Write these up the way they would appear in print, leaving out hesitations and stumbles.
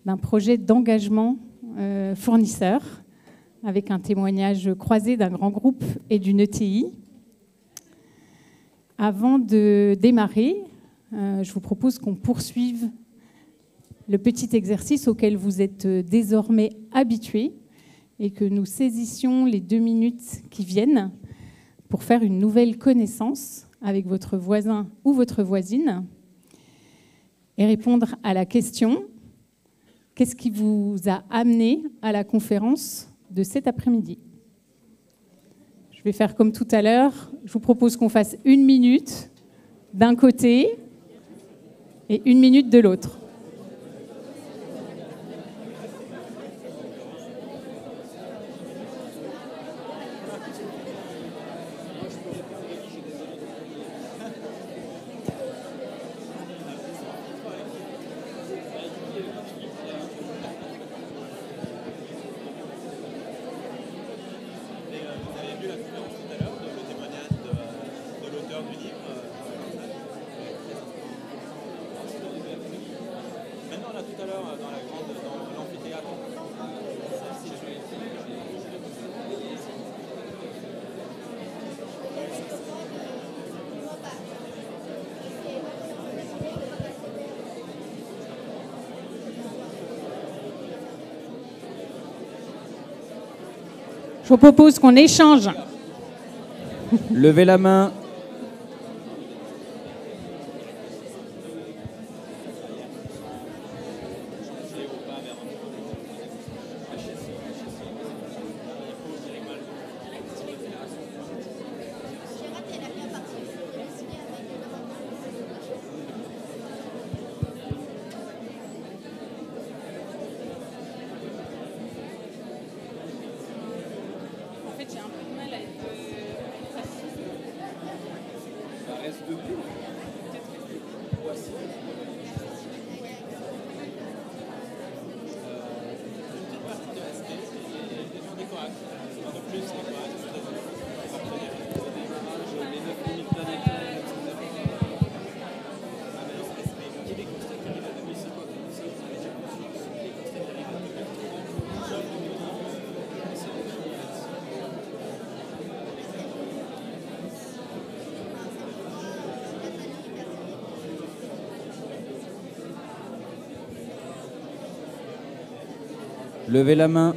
d'un projet d'engagement fournisseur, avec un témoignage croisé d'un grand groupe et d'une ETI. Avant de démarrer, je vous propose qu'on poursuive le petit exercice auquel vous êtes désormais habitués et que nous saisissions les 2 minutes qui viennent pour faire une nouvelle connaissance avec votre voisin ou votre voisine et répondre à la question « Qu'est-ce qui vous a amené à la conférence de cet après-midi ?» Je vais faire comme tout à l'heure. Je vous propose qu'on fasse 1 minute d'un côté et 1 minute de l'autre. Je vous propose qu'on échange. Levez la main. Levez la main.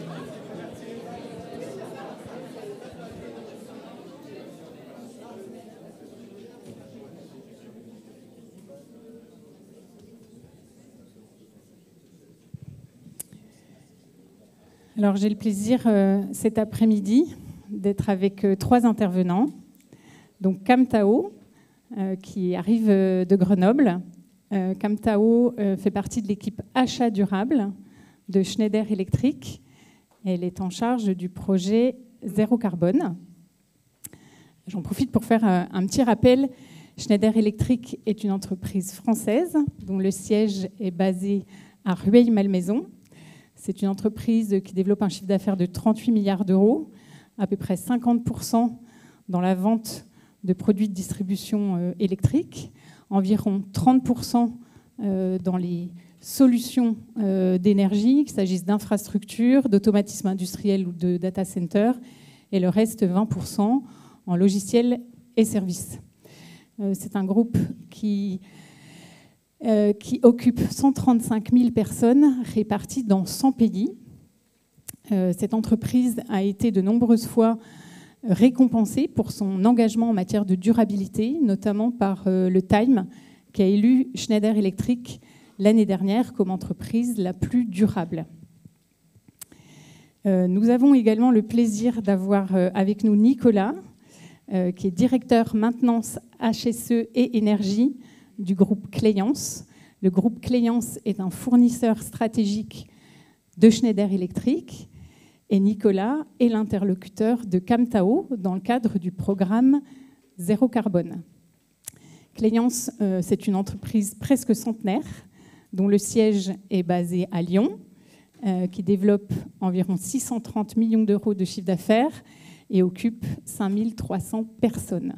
Alors j'ai le plaisir cet après-midi d'être avec 3 intervenants. Donc Cam Tao, qui arrive de Grenoble. Cam Tao fait partie de l'équipe achat durable de Schneider Electric. Elle est en charge du projet Zéro Carbone. J'en profite pour faire un petit rappel. Schneider Electric est une entreprise française dont le siège est basé à Rueil-Malmaison. C'est une entreprise qui développe un chiffre d'affaires de 38 milliards d'euros, à peu près 50% dans la vente de produits de distribution électrique, environ 30% dans les solutions d'énergie, qu'il s'agisse d'infrastructures, d'automatisme industriel ou de data center, et le reste 20% en logiciels et services. C'est un groupe qui occupe 135 000 personnes réparties dans 100 pays. Cette entreprise a été de nombreuses fois récompensée pour son engagement en matière de durabilité, notamment par le Time, qui a élu Schneider Electric l'année dernière comme entreprise la plus durable. Nous avons également le plaisir d'avoir avec nous Nicolas, qui est directeur maintenance HSE et énergie du groupe Cléance. Le groupe Cléance est un fournisseur stratégique de Schneider Electric et Nicolas est l'interlocuteur de Cam Tao dans le cadre du programme Zéro Carbone. Cléance, c'est une entreprise presque centenaire dont le siège est basé à Lyon, qui développe environ 630 millions d'euros de chiffre d'affaires et occupe 5300 personnes.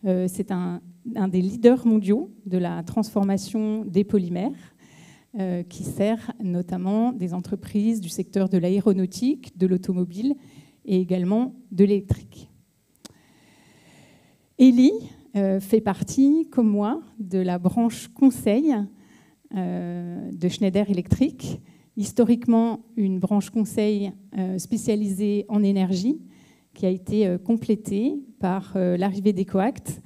C'est un des leaders mondiaux de la transformation des polymères. qui sert notamment des entreprises du secteur de l'aéronautique, de l'automobile et également de l'électrique. Elie fait partie, comme moi, de la branche conseil de Schneider Electric, historiquement une branche conseil spécialisée en énergie, qui a été complétée par l'arrivée d'EcoAct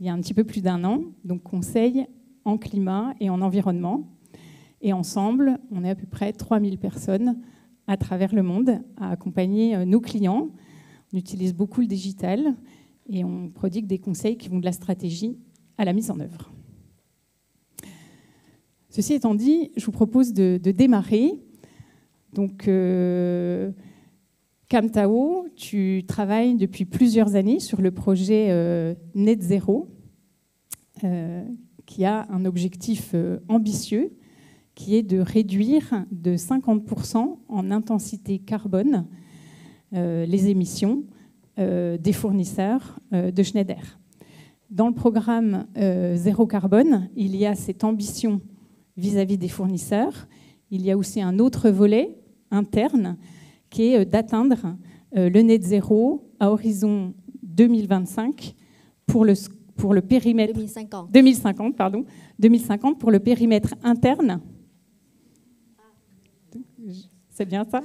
il y a un petit peu plus d'1 an, donc conseil en climat et en environnement. Et ensemble, on est à peu près 3000 personnes à travers le monde à accompagner nos clients. On utilise beaucoup le digital et on prodigue des conseils qui vont de la stratégie à la mise en œuvre. Ceci étant dit, je vous propose de démarrer. Donc, Camtao, tu travailles depuis plusieurs années sur le projet Net Zero, qui a un objectif ambitieux, qui est de réduire de 50% en intensité carbone les émissions des fournisseurs de Schneider. Dans le programme Zéro Carbone, il y a cette ambition vis-à-vis des fournisseurs. Il y a aussi un autre volet interne qui est d'atteindre le net zéro à horizon 2025 pour le périmètre 2050 pour le périmètre interne. C'est bien ça?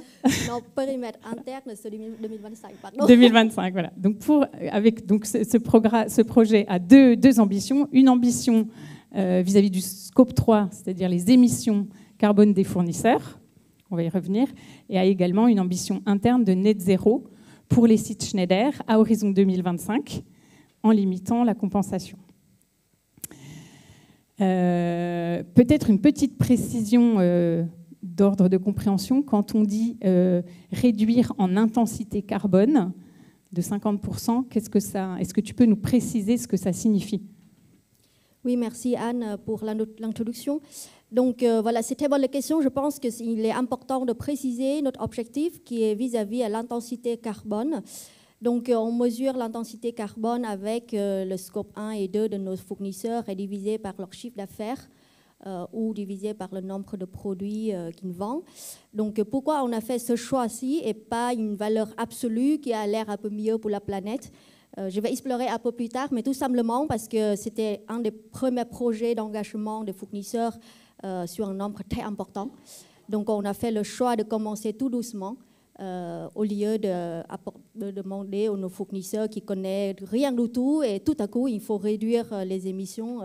Non, périmètre interne, c'est 2025, pardon. 2025, voilà. Donc, ce projet a deux ambitions. Une ambition vis-à-vis du scope 3, c'est-à-dire les émissions carbone des fournisseurs, on va y revenir, et a également une ambition interne de net zéro pour les sites Schneider à horizon 2025, en limitant la compensation. Peut-être une petite précision d'ordre de compréhension, quand on dit réduire en intensité carbone de 50%, est-ce que tu peux nous préciser ce que ça signifie? Oui, merci Anne pour l'introduction. Donc voilà, c'est très bonne la question. Je pense qu'il est important de préciser notre objectif qui est vis-à-vis à l'intensité carbone. Donc on mesure l'intensité carbone avec le scope 1 et 2 de nos fournisseurs et divisé par leur chiffre d'affaires ou divisé par le nombre de produits qu'ils vendent. Donc pourquoi on a fait ce choix-ci et pas une valeur absolue qui a l'air un peu mieux pour la planète? Je vais explorer un peu plus tard, mais tout simplement parce que c'était un des premiers projets d'engagement des fournisseurs sur un nombre très important. Donc on a fait le choix de commencer tout doucement au lieu de demander à nos fournisseurs qui ne connaissent rien du tout et tout à coup il faut réduire les émissions.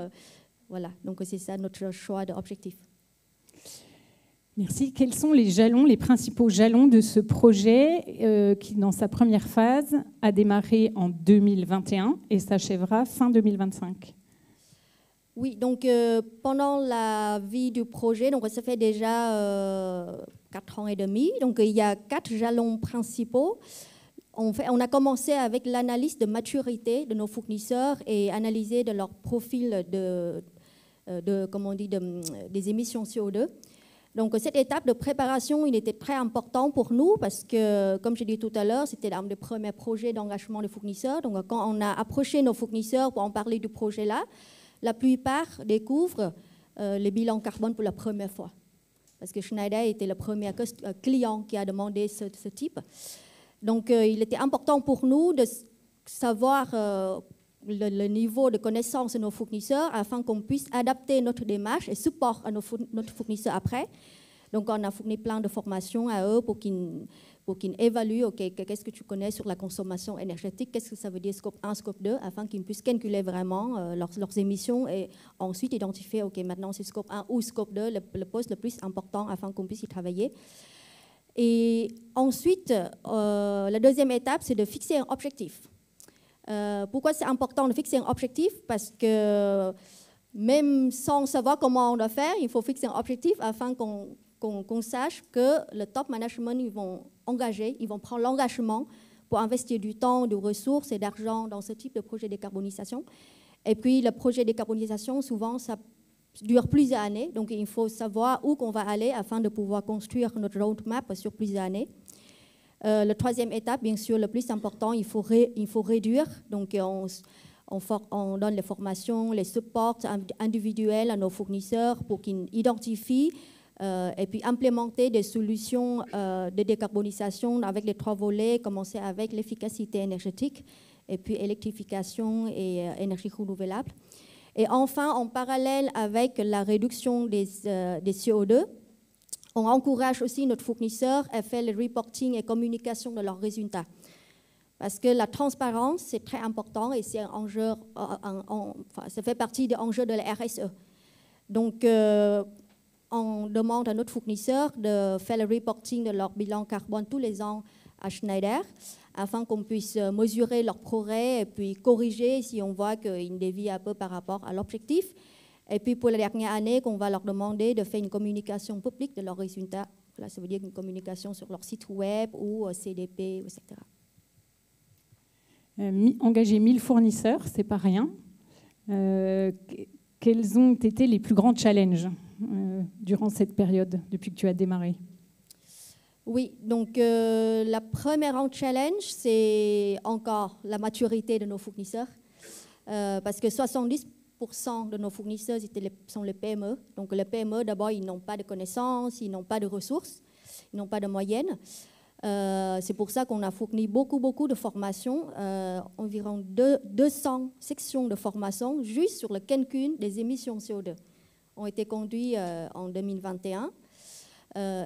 Voilà, donc c'est ça notre choix d'objectif. Merci. Quels sont les principaux jalons de ce projet qui, dans sa première phase, a démarré en 2021 et s'achèvera fin 2025? Oui, donc pendant la vie du projet, donc ça fait déjà 4 ans et demi, donc il y a 4 jalons principaux. On a commencé avec l'analyse de maturité de nos fournisseurs et analyser de leur profil des émissions CO2. Donc cette étape de préparation, il était très important pour nous parce que, comme j'ai dit tout à l'heure, c'était l'un des premiers projets d'engagement des fournisseurs. Donc quand on a approché nos fournisseurs pour en parler du projet-là, la plupart découvrent les bilans carbone pour la première fois. Parce que Schneider était le premier client qui a demandé ce type. Donc il était important pour nous de savoir le niveau de connaissance de nos fournisseurs afin qu'on puisse adapter notre démarche et support à notre fournisseur après. Donc, on a fourni plein de formations à eux pour qu'ils évaluent qu'est-ce que tu connais sur la consommation énergétique, qu'est-ce que ça veut dire scope 1, scope 2, afin qu'ils puissent calculer vraiment leurs émissions et ensuite identifier, maintenant c'est scope 1 ou scope 2, le poste le plus important afin qu'on puisse y travailler. Et ensuite, la deuxième étape, c'est de fixer un objectif. Pourquoi c'est important de fixer un objectif? Parce que même sans savoir comment on doit faire, il faut fixer un objectif afin qu'on sache que le top management, ils vont prendre l'engagement pour investir du temps, des ressources et d'argent dans ce type de projet de décarbonisation. Et puis, le projet de décarbonisation, souvent, ça dure plusieurs années. Donc, il faut savoir où qu'on va aller afin de pouvoir construire notre roadmap sur plusieurs années. La troisième étape, bien sûr, le plus important, il faut réduire. Donc, on donne les formations, les supports individuels à nos fournisseurs pour qu'ils identifient et puis implémenter des solutions de décarbonisation avec les 3 volets, commencer avec l'efficacité énergétique, et puis électrification et énergie renouvelable. Et enfin, en parallèle avec la réduction des CO2, on encourage aussi notre fournisseur à faire le reporting et communication de leurs résultats. Parce que la transparence, c'est très important et c'est un enjeu, ça fait partie des enjeux de la RSE. Donc, on demande à notre fournisseur de faire le reporting de leur bilan carbone tous les ans à Schneider, afin qu'on puisse mesurer leur progrès et puis corriger si on voit qu'ils dévient un peu par rapport à l'objectif. Et puis pour la dernière année, qu'on va leur demander de faire une communication publique de leurs résultats. Là, ça veut dire une communication sur leur site web ou CDP, etc. Engager 1000 fournisseurs, c'est pas rien. Quels ont été les plus grands challenges durant cette période, depuis que tu as démarré? Oui, donc la première en challenge, c'est encore la maturité de nos fournisseurs. Parce que 70% de nos fournisseurs sont les PME. Donc les PME, d'abord, ils n'ont pas de connaissances, ils n'ont pas de ressources, ils n'ont pas de moyens. C'est pour ça qu'on a fourni beaucoup de formations, environ 200 sections de formation juste sur le calcul des émissions CO2 ont été conduites en 2021.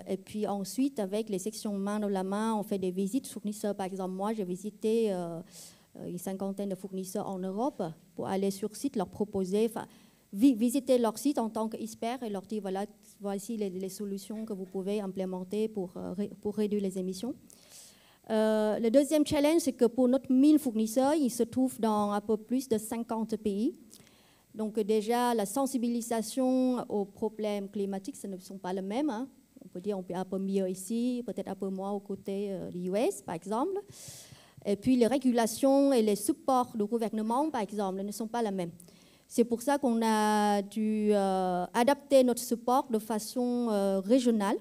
Et puis ensuite, avec les sections main dans la main, on fait des visites fournisseurs. Par exemple, moi, j'ai visité une 50aine de fournisseurs en Europe pour aller sur site, leur proposer, visiter leur site en tant qu'expert et leur dire, voilà, voici les solutions que vous pouvez implémenter pour réduire les émissions. Le deuxième challenge, c'est que pour notre 1000 fournisseurs, ils se trouvent dans un peu plus de 50 pays. Donc déjà, la sensibilisation aux problèmes climatiques, ce ne sont pas les mêmes. Hein. On peut dire on peut un peu mieux ici, peut-être un peu moins aux côtés des US, par exemple. Et puis les régulations et les supports du gouvernement, par exemple, ne sont pas les mêmes. C'est pour ça qu'on a dû adapter notre support de façon régionale.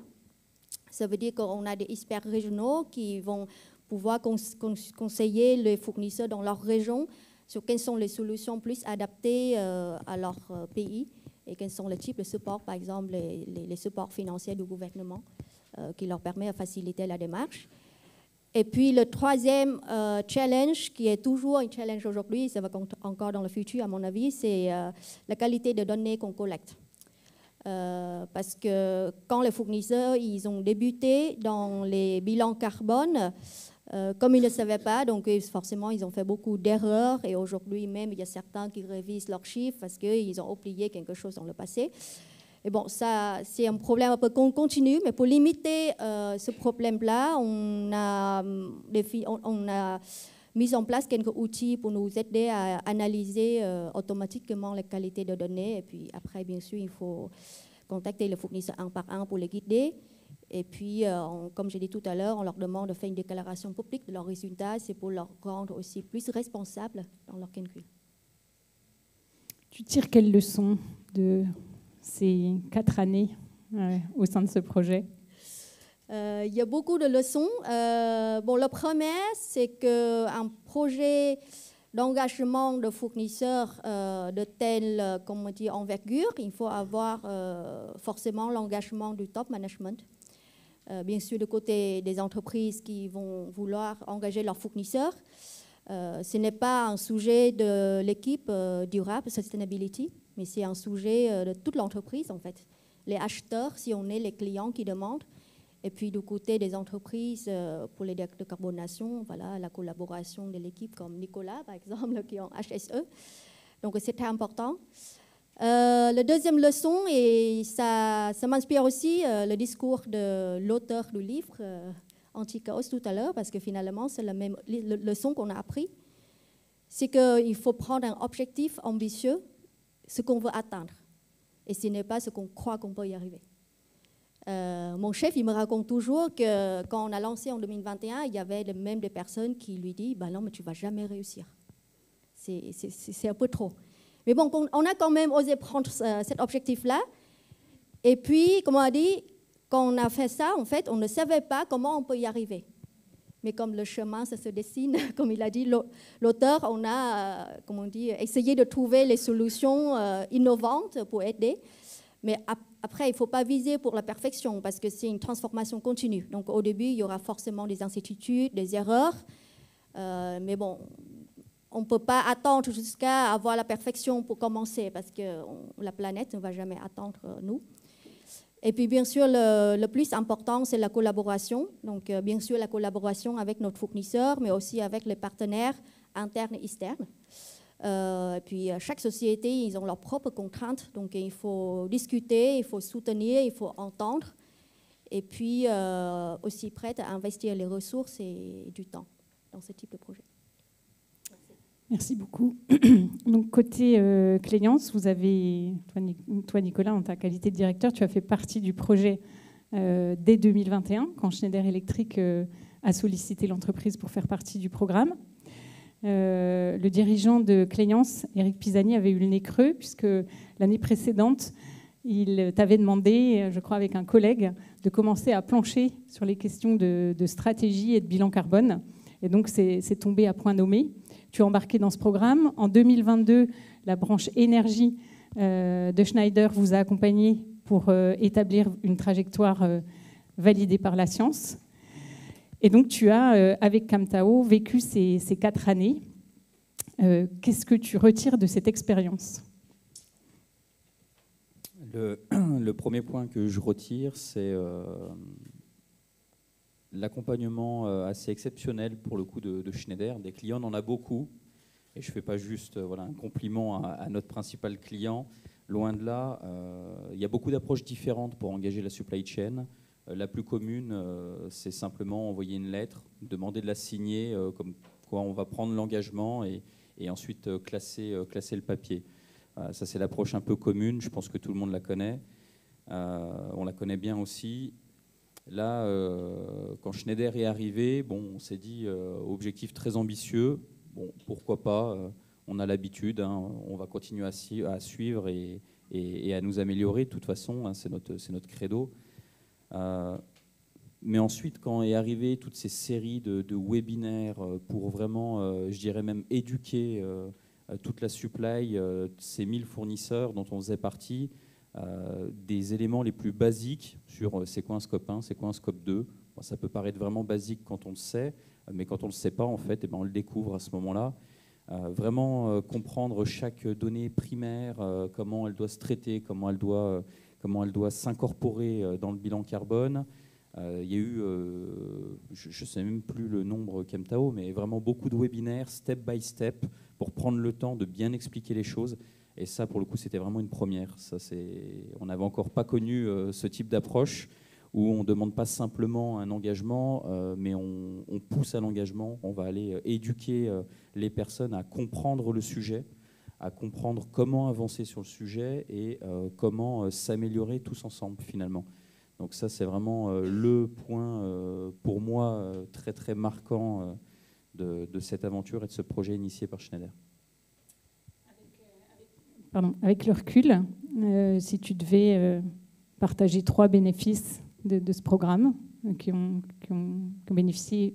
Ça veut dire qu'on a des experts régionaux qui vont pouvoir conseiller les fournisseurs dans leur région sur quelles sont les solutions plus adaptées à leur pays et quels sont les types de supports, par exemple les supports financiers du gouvernement qui leur permet de faciliter la démarche. Et puis le troisième challenge, qui est toujours un challenge aujourd'hui, ça va encore dans le futur à mon avis, c'est la qualité des données qu'on collecte. Parce que quand les fournisseurs ils ont débuté dans les bilans carbone, comme ils ne savaient pas, donc forcément ils ont fait beaucoup d'erreurs et aujourd'hui même il y a certains qui révisent leurs chiffres parce qu'ils ont oublié quelque chose dans le passé. Et bon, ça c'est un problème un peu continu, mais pour limiter ce problème-là, on a mis en place quelques outils pour nous aider à analyser automatiquement la qualité de données. Et puis après, bien sûr, il faut contacter les fournisseurs un par un pour les guider. Et puis, comme j'ai dit tout à l'heure, on leur demande de faire une déclaration publique de leurs résultats. C'est pour leur rendre aussi plus responsables dans leur calcul. Tu tires quelles leçons de ces 4 années au sein de ce projet? Il y a beaucoup de leçons. Bon, la première, c'est qu'un projet d'engagement de fournisseurs de telle envergure, il faut avoir forcément l'engagement du top management. Bien sûr, du côté des entreprises qui vont vouloir engager leurs fournisseurs, ce n'est pas un sujet de l'équipe durable, sustainability, mais c'est un sujet de toute l'entreprise en fait. Les acheteurs, si on est les clients qui demandent, et puis du côté des entreprises pour les décarbonations, voilà, la collaboration de l'équipe comme Nicolas par exemple qui est en HSE. Donc c'est très important. La deuxième leçon, et ça m'inspire aussi le discours de l'auteur du livre Anti-Chaos tout à l'heure, parce que finalement c'est la même leçon qu'on a appris, c'est qu'il faut prendre un objectif ambitieux, ce qu'on veut atteindre, et ce n'est pas ce qu'on croit qu'on peut y arriver. Mon chef, il me raconte toujours que quand on a lancé en 2021, il y avait même des personnes qui lui disent bah non, mais tu ne vas jamais réussir. C'est un peu trop. Mais bon, on a quand même osé prendre cet objectif-là. Et puis, comme on a dit, quand on a fait ça, en fait, on ne savait pas comment on peut y arriver. Mais comme le chemin, ça se dessine, comme il a dit l'auteur, on a, essayé de trouver les solutions innovantes pour aider. Mais après, il ne faut pas viser pour la perfection parce que c'est une transformation continue. Donc au début, il y aura forcément des incertitudes, des erreurs. Mais bon, on ne peut pas attendre jusqu'à avoir la perfection pour commencer parce que la planète ne va jamais attendre nous. Et puis bien sûr, le plus important, c'est la collaboration. Donc bien sûr, la collaboration avec notre fournisseur, mais aussi avec les partenaires internes et externes. Et puis chaque société, ils ont leurs propres contraintes. Donc il faut discuter, il faut soutenir, il faut entendre. Et puis aussi prête à investir les ressources et du temps dans ce type de projet. Merci beaucoup. Donc, côté Cléance, vous avez, toi Nicolas, en ta qualité de directeur, tu as fait partie du projet dès 2021, quand Schneider Electric a sollicité l'entreprise pour faire partie du programme. Le dirigeant de Cléance, Eric Pisani, avait eu le nez creux, puisque l'année précédente, il t'avait demandé, je crois avec un collègue, de commencer à plancher sur les questions de stratégie et de bilan carbone. Et donc, c'est tombé à point nommé. Tu es embarqué dans ce programme. En 2022, la branche énergie de Schneider vous a accompagné pour établir une trajectoire validée par la science. Et donc, tu as, avec Camtao, vécu ces 4 années. Qu'est-ce que tu retires de cette expérience ? Le premier point que je retire, c'est l'accompagnement assez exceptionnel pour le coup de Schneider. Des clients, on en a beaucoup. Et je ne fais pas juste un compliment à notre principal client. Loin de là, il y a beaucoup d'approches différentes pour engager la supply chain. La plus commune, c'est simplement envoyer une lettre, demander de la signer, comme quoi on va prendre l'engagement et ensuite classer le papier. Ça, c'est l'approche un peu commune. Je pense que tout le monde la connaît. On la connaît bien aussi. Là, quand Schneider est arrivé, on s'est dit objectif très ambitieux. Bon, pourquoi pas, on a l'habitude, on va continuer à suivre et à nous améliorer. De toute façon, c'est notre credo. Mais ensuite, quand est arrivé toutes ces séries de webinaires pour vraiment, je dirais même éduquer toute la supply, ces 1000 fournisseurs dont on faisait partie, des éléments les plus basiques sur c'est quoi un scope 1, c'est quoi un scope 2. Bon, ça peut paraître vraiment basique quand on le sait, mais quand on ne le sait pas, en fait, on le découvre à ce moment-là. Vraiment comprendre chaque donnée primaire, comment elle doit se traiter, comment elle doit s'incorporer dans le bilan carbone. Il y a eu, je ne sais même plus le nombre Camtao, mais vraiment beaucoup de webinaires, step by step, pour prendre le temps de bien expliquer les choses. Et ça, pour le coup, c'était vraiment une première. On n'avait encore pas connu ce type d'approche où on ne demande pas simplement un engagement, mais on pousse à l'engagement. On va aller éduquer les personnes à comprendre le sujet, à comprendre comment avancer sur le sujet et comment s'améliorer tous ensemble, finalement. Donc ça, c'est vraiment le point, pour moi, très, très marquant de cette aventure et de ce projet initié par Schneider. Avec le recul, si tu devais partager 3 bénéfices de ce programme qui ont bénéficié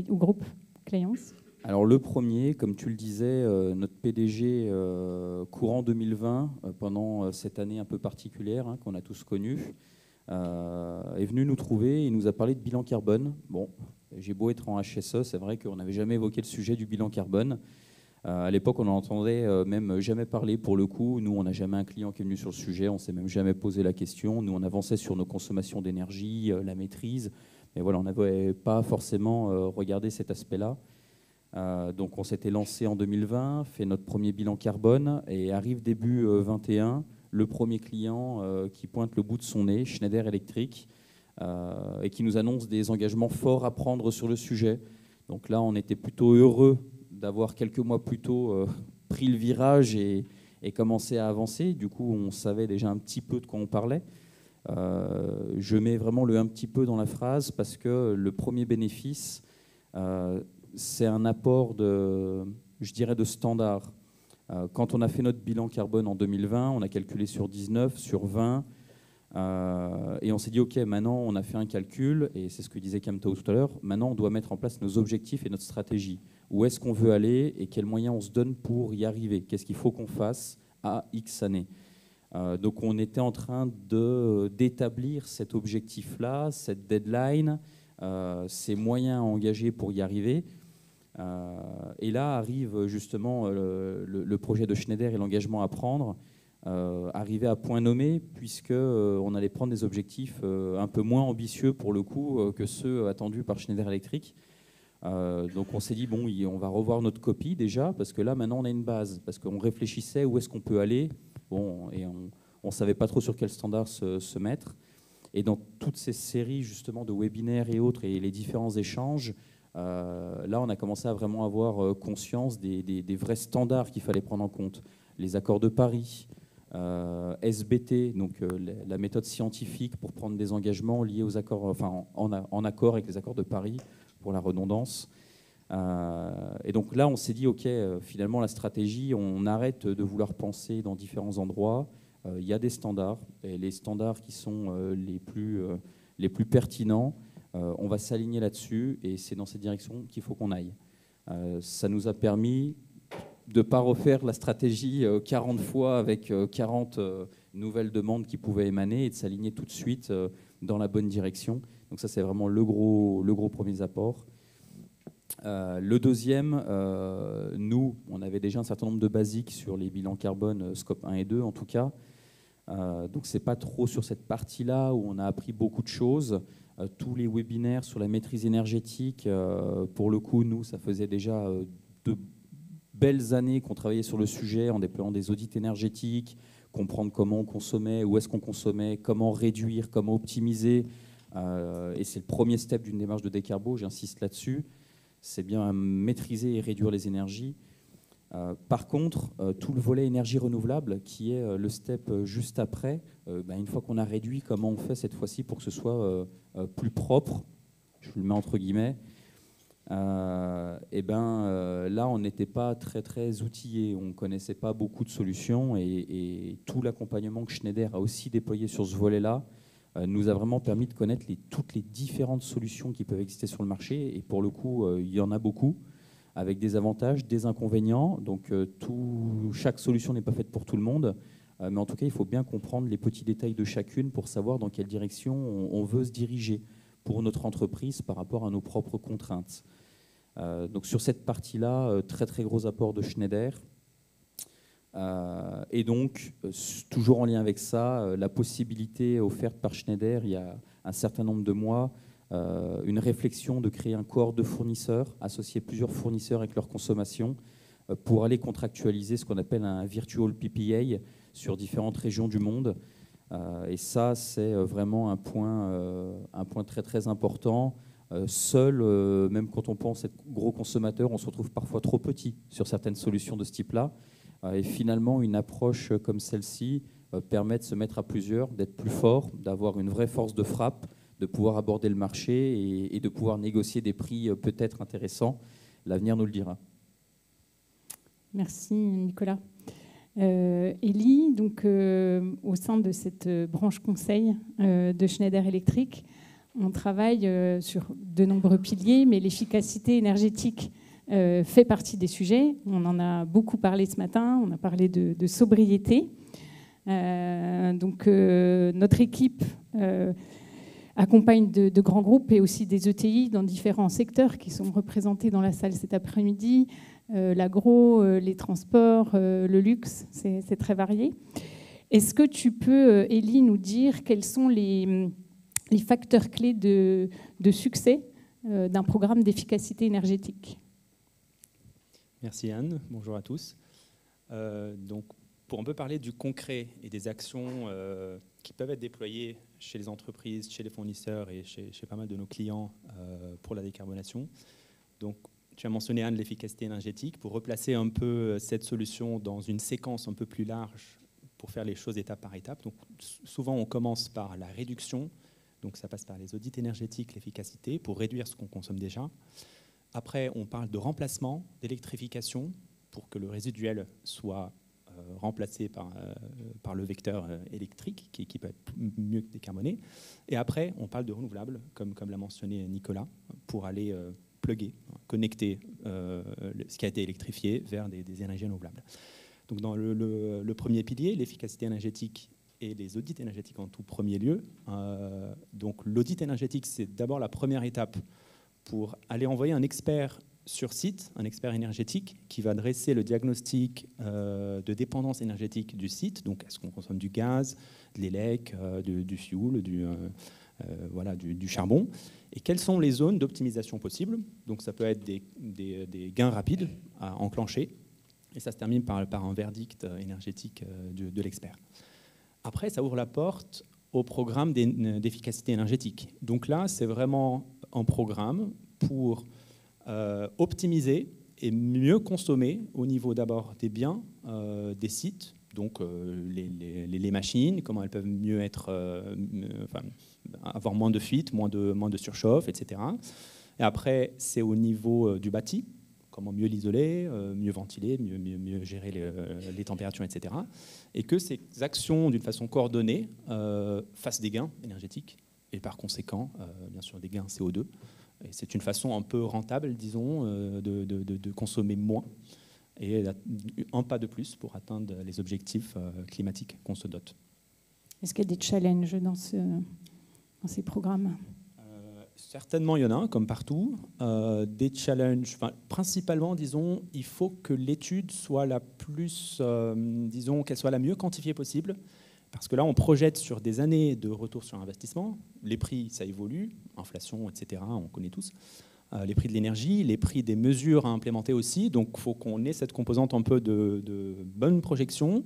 au groupe Cléance. Alors le premier, comme tu le disais, notre PDG courant 2020, pendant cette année un peu particulière qu'on a tous connue, est venu nous trouver et nous a parlé de bilan carbone. Bon, j'ai beau être en HSE, c'est vrai qu'on n'avait jamais évoqué le sujet du bilan carbone. À l'époque, on n'en entendait même jamais parler pour le coup. Nous, on n'a jamais un client qui est venu sur le sujet, on ne s'est même jamais posé la question. Nous, on avançait sur nos consommations d'énergie, la maîtrise. Mais voilà, on n'avait pas forcément regardé cet aspect-là. Donc, on s'était lancé en 2020, fait notre premier bilan carbone et arrive début 2021, le premier client qui pointe le bout de son nez, Schneider Electric, et qui nous annonce des engagements forts à prendre sur le sujet. Donc là, on était plutôt heureux d'avoir quelques mois plus tôt pris le virage et commencé à avancer. Du coup, on savait déjà un petit peu de quoi on parlait. Je mets vraiment le un petit peu dans la phrase parce que le premier bénéfice, c'est un apport de standard. Quand on a fait notre bilan carbone en 2020, on a calculé sur 19, sur 20, et on s'est dit, OK, maintenant on a fait un calcul, et c'est ce que disait Camtao tout à l'heure, maintenant on doit mettre en place nos objectifs et notre stratégie. Où est-ce qu'on veut aller et quels moyens on se donne pour y arriver? Qu'est-ce qu'il faut qu'on fasse à X années? Donc on était en train d'établir cet objectif-là, cette deadline, ces moyens à engager pour y arriver. Et là arrive justement le projet de Schneider et l'engagement à prendre, arrivé à point nommé, puisqu'on allait prendre des objectifs un peu moins ambitieux pour le coup que ceux attendus par Schneider Electric. Donc on s'est dit, bon, on va revoir notre copie déjà, parce que là maintenant on a une base, parce qu'on réfléchissait où est-ce qu'on peut aller, bon, et on ne savait pas trop sur quel standard se mettre. Et dans toutes ces séries justement de webinaires et autres, et les différents échanges, là on a commencé à vraiment avoir conscience des vrais standards qu'il fallait prendre en compte. Les accords de Paris, SBT, donc la méthode scientifique pour prendre des engagements liés aux accords, enfin en accord avec les accords de Paris, pour la redondance. Et donc là, on s'est dit, OK, finalement, la stratégie, on arrête de vouloir penser dans différents endroits. Il y a des standards, et les standards qui sont les plus pertinents, on va s'aligner là-dessus, et c'est dans cette direction qu'il faut qu'on aille. Ça nous a permis de ne pas refaire la stratégie 40 fois avec 40 nouvelles demandes qui pouvaient émaner, et de s'aligner tout de suite dans la bonne direction. Donc ça, c'est vraiment le gros premier apport. Le deuxième, nous, on avait déjà un certain nombre de basiques sur les bilans carbone, scope 1 et 2 en tout cas. Donc c'est pas trop sur cette partie-là où on a appris beaucoup de choses. Tous les webinaires sur la maîtrise énergétique, pour le coup, nous, ça faisait déjà de belles années qu'on travaillait sur le sujet en déployant des audits énergétiques, comprendre comment on consommait, où est-ce qu'on consommait, comment réduire, comment optimiser. Et c'est le premier step d'une démarche de décarbo, j'insiste là-dessus. C'est bien maîtriser et réduire les énergies. Par contre, tout le volet énergie renouvelable, qui est le step juste après, une fois qu'on a réduit, comment on fait cette fois-ci pour que ce soit plus propre, je le mets entre guillemets, là, on n'était pas très outillé, on ne connaissait pas beaucoup de solutions, et tout l'accompagnement que Schneider a aussi déployé sur ce volet-là nous a vraiment permis de connaître toutes les différentes solutions qui peuvent exister sur le marché. Et pour le coup, il y en a beaucoup, avec des avantages, des inconvénients. Donc chaque solution n'est pas faite pour tout le monde. Mais en tout cas, il faut bien comprendre les petits détails de chacune pour savoir dans quelle direction on veut se diriger pour notre entreprise par rapport à nos propres contraintes. Donc sur cette partie-là, très gros apport de Schneider. Et donc, toujours en lien avec ça, la possibilité offerte par Schneider il y a un certain nombre de mois, une réflexion de créer un corps de fournisseurs, associer plusieurs fournisseurs avec leur consommation, pour aller contractualiser ce qu'on appelle un virtual PPA sur différentes régions du monde. Et ça, c'est vraiment un point très important. Seul, même quand on pense être gros consommateur, on se retrouve parfois trop petit sur certaines solutions de ce type-là. Et finalement, une approche comme celle-ci permet de se mettre à plusieurs, d'être plus fort, d'avoir une vraie force de frappe, de pouvoir aborder le marché et de pouvoir négocier des prix peut-être intéressants. L'avenir nous le dira. Merci Nicolas. Élie, donc, au sein de cette branche conseil de Schneider Electric, on travaille sur de nombreux piliers, mais l'efficacité énergétique fait partie des sujets. On en a beaucoup parlé ce matin, on a parlé de sobriété. Donc notre équipe accompagne de grands groupes et aussi des ETI dans différents secteurs qui sont représentés dans la salle cet après-midi. L'agro, les transports, le luxe, c'est très varié. Est-ce que tu peux, Élie, nous dire quels sont les facteurs clés de succès d'un programme d'efficacité énergétique ? Merci Anne, bonjour à tous. Donc, pour un peu parler du concret et des actions qui peuvent être déployées chez les entreprises, chez les fournisseurs et chez pas mal de nos clients pour la décarbonation. Donc, tu as mentionné Anne l'efficacité énergétique. Pour replacer un peu cette solution dans une séquence un peu plus large pour faire les choses étape par étape. Donc, souvent, on commence par la réduction. Donc, ça passe par les audits énergétiques, l'efficacité, pour réduire ce qu'on consomme déjà. Après, on parle de remplacement, d'électrification, pour que le résiduel soit remplacé par le vecteur électrique, qui peut être mieux décarboné. Et après, on parle de renouvelables, comme l'a mentionné Nicolas, pour aller plugger, connecter ce qui a été électrifié vers des énergies renouvelables. Donc dans le premier pilier, l'efficacité énergétique et les audits énergétiques en tout premier lieu. Donc l'audit énergétique, c'est d'abord la première étape pour aller envoyer un expert sur site, un expert énergétique qui va dresser le diagnostic de dépendance énergétique du site. Donc est-ce qu'on consomme du gaz, de l'élec, du fioul, du charbon, et quelles sont les zones d'optimisation possibles. Donc ça peut être des gains rapides à enclencher, et ça se termine par un verdict énergétique de l'expert. Après, ça ouvre la porte au programme d'efficacité énergétique. Donc là, c'est vraiment un programme pour optimiser et mieux consommer au niveau d'abord des biens, des sites, donc les machines, comment elles peuvent mieux avoir moins de fuites, moins de surchauffe, etc. Et après, c'est au niveau du bâti, comment mieux l'isoler, mieux ventiler, mieux gérer les températures, etc. Et que ces actions, d'une façon coordonnée, fassent des gains énergétiques et par conséquent, bien sûr, des gains CO2. Et c'est une façon un peu rentable, disons, de consommer moins et un pas de plus pour atteindre les objectifs climatiques qu'on se dote. Est-ce qu'il y a des challenges dans ces programmes ? Certainement, il y en a un, comme partout. Des challenges, principalement, disons, il faut que l'étude soit la plus, disons, qu'elle soit la mieux quantifiée possible. Parce que là, on projette sur des années de retour sur investissement. Les prix, ça évolue, inflation, etc., on connaît tous. Les prix de l'énergie, les prix des mesures à implémenter aussi. Donc, il faut qu'on ait cette composante un peu de bonne projection.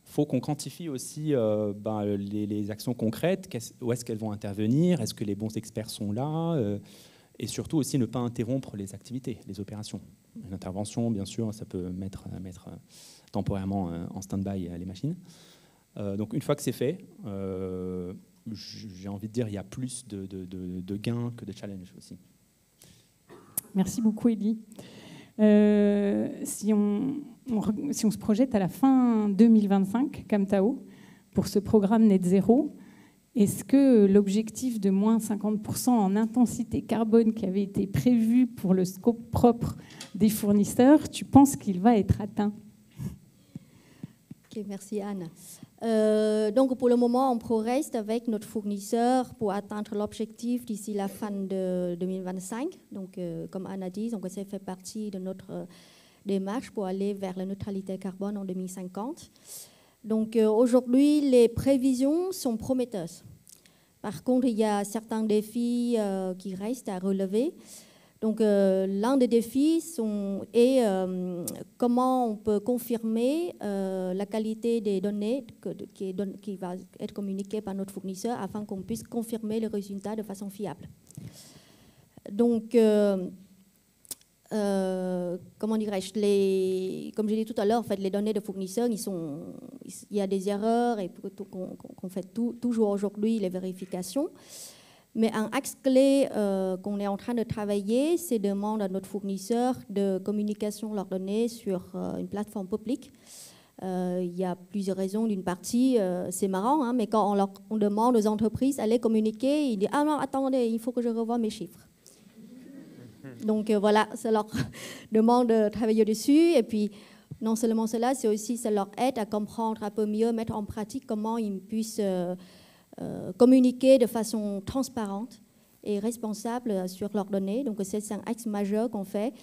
Il faut qu'on quantifie aussi les actions concrètes, où est-ce qu'elles vont intervenir, est-ce que les bons experts sont là, et surtout aussi ne pas interrompre les activités, les opérations. Une intervention, bien sûr, ça peut mettre temporairement en stand-by les machines. Donc une fois que c'est fait, j'ai envie de dire il y a plus de gains que de challenges aussi. Merci beaucoup, Élie. Si on se projette à la fin 2025, Camtao, pour ce programme Net Zéro, est-ce que l'objectif de moins 50% en intensité carbone qui avait été prévu pour le scope propre des fournisseurs, tu penses qu'il va être atteint ? Ok, merci Anne. Donc pour le moment, on progresse avec notre fournisseur pour atteindre l'objectif d'ici la fin de 2025. Donc comme Anne a dit, donc ça fait partie de notre démarche pour aller vers la neutralité carbone en 2050. Donc aujourd'hui, les prévisions sont prometteuses. Par contre, il y a certains défis qui restent à relever. Donc, l'un des défis est comment on peut confirmer la qualité des données qui va être communiquée par notre fournisseur afin qu'on puisse confirmer le résultat de façon fiable. Donc, comment dirais-je, comme je l'ai dit tout à l'heure, en fait, les données de fournisseurs, il y a des erreurs et qu'on fait toujours aujourd'hui les vérifications. Mais un axe clé qu'on est en train de travailler, c'est de demander à notre fournisseur de communication leurs données sur une plateforme publique. Il y a plusieurs raisons. D'une partie, c'est marrant, mais quand on demande aux entreprises d'aller communiquer, ils disent « Ah non, attendez, il faut que je revoie mes chiffres ». Donc voilà, ça leur demande de travailler dessus. Et puis, non seulement cela, c'est aussi, ça leur aide à comprendre un peu mieux, mettre en pratique comment ils puissent communiquer de façon transparente et responsable sur leurs données. Donc c'est un axe majeur qu'on fait.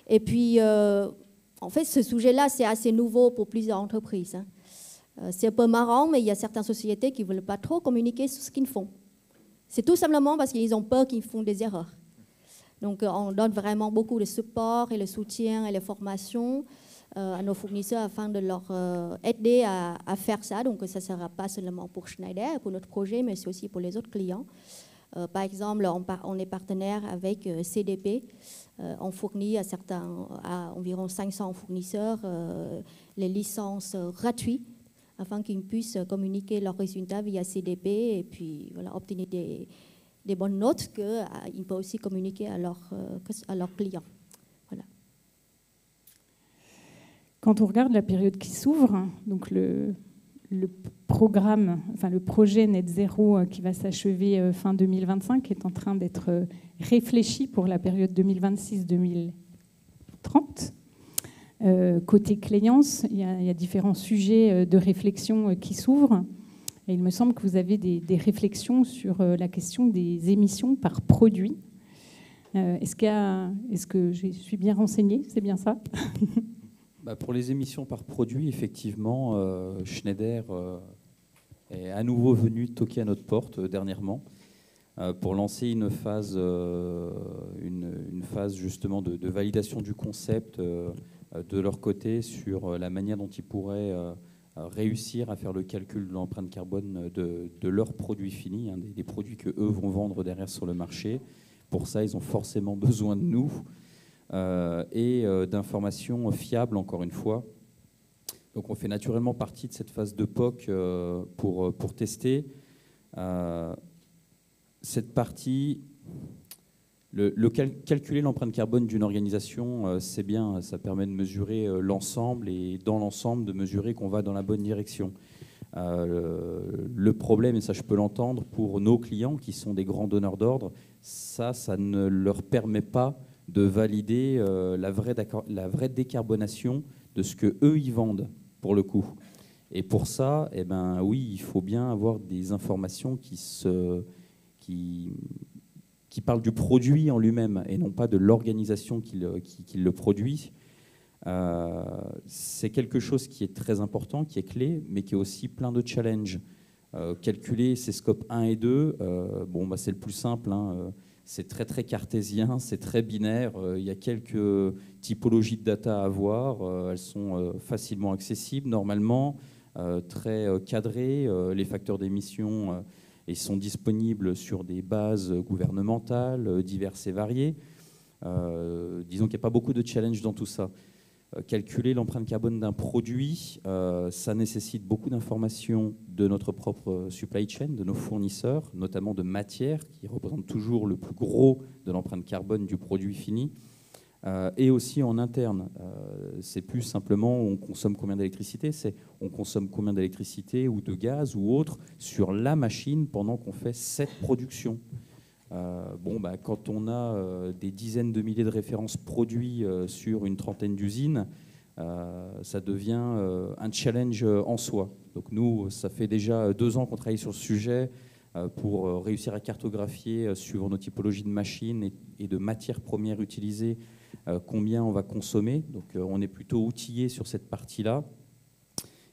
Et puis, en fait, ce sujet-là, c'est assez nouveau pour plusieurs entreprises. C'est un peu marrant, mais il y a certaines sociétés qui ne veulent pas trop communiquer sur ce qu'ils font. C'est tout simplement parce qu'ils ont peur qu'ils font des erreurs. Donc on donne vraiment beaucoup de support et le soutien et les formations à nos fournisseurs afin de leur aider à faire ça. Donc ça ne sera pas seulement pour Schneider, pour notre projet, mais c'est aussi pour les autres clients. Par exemple, on est partenaire avec CDP. On fournit à environ 500 fournisseurs les licences gratuites afin qu'ils puissent communiquer leurs résultats via CDP et puis voilà, obtenir des bonnes notes qu'ils peuvent aussi communiquer à leurs clients. Voilà. Quand on regarde la période qui s'ouvre, donc le programme, enfin le projet Net Zéro qui va s'achever fin 2025 est en train d'être réfléchi pour la période 2026-2030. Côté Cléance, il y a différents sujets de réflexion qui s'ouvrent. Et il me semble que vous avez des réflexions sur la question des émissions par produit. Est-ce que je suis bien renseignée? C'est bien ça? Pour les émissions par produit, effectivement, Schneider est à nouveau venu toquer à notre porte dernièrement pour lancer une phase justement de validation du concept de leur côté sur la manière dont ils pourraient réussir à faire le calcul de l'empreinte carbone de leurs produits finis, hein, des produits qu'eux vont vendre derrière sur le marché. Pour ça, ils ont forcément besoin de nous et d'informations fiables, encore une fois. Donc on fait naturellement partie de cette phase de POC pour tester. Cette partie, calculer l'empreinte carbone d'une organisation, c'est bien, ça permet de mesurer l'ensemble et dans l'ensemble de mesurer qu'on va dans la bonne direction. Le problème, et ça je peux l'entendre, pour nos clients qui sont des grands donneurs d'ordre, ça ne leur permet pas de valider la vraie décarbonation de ce qu'eux ils vendent pour le coup. Et pour ça, oui, il faut bien avoir des informations qui parlent du produit en lui-même et non pas de l'organisation qui le produit. C'est quelque chose qui est très important, qui est clé, mais qui est aussi plein de challenges. Calculer ces scopes 1 et 2, c'est le plus simple, hein, c'est très très cartésien, c'est très binaire, il y a quelques typologies de data à avoir, elles sont facilement accessibles normalement, très cadrées, les facteurs d'émission ils sont disponibles sur des bases gouvernementales diverses et variées. Disons qu'il n'y a pas beaucoup de challenges dans tout ça. Calculer l'empreinte carbone d'un produit, ça nécessite beaucoup d'informations de notre propre supply chain, de nos fournisseurs, notamment de matières, qui représentent toujours le plus gros de l'empreinte carbone du produit fini, et aussi en interne. C'est plus simplement on consomme combien d'électricité, c'est on consomme combien d'électricité ou de gaz ou autre sur la machine pendant qu'on fait cette production. Quand on a des dizaines de milliers de références produits sur une trentaine d'usines, ça devient un challenge en soi. Donc nous, ça fait déjà 2 ans qu'on travaille sur ce sujet pour réussir à cartographier, suivant nos typologies de machines et de matières premières utilisées, combien on va consommer. Donc on est plutôt outillé sur cette partie-là.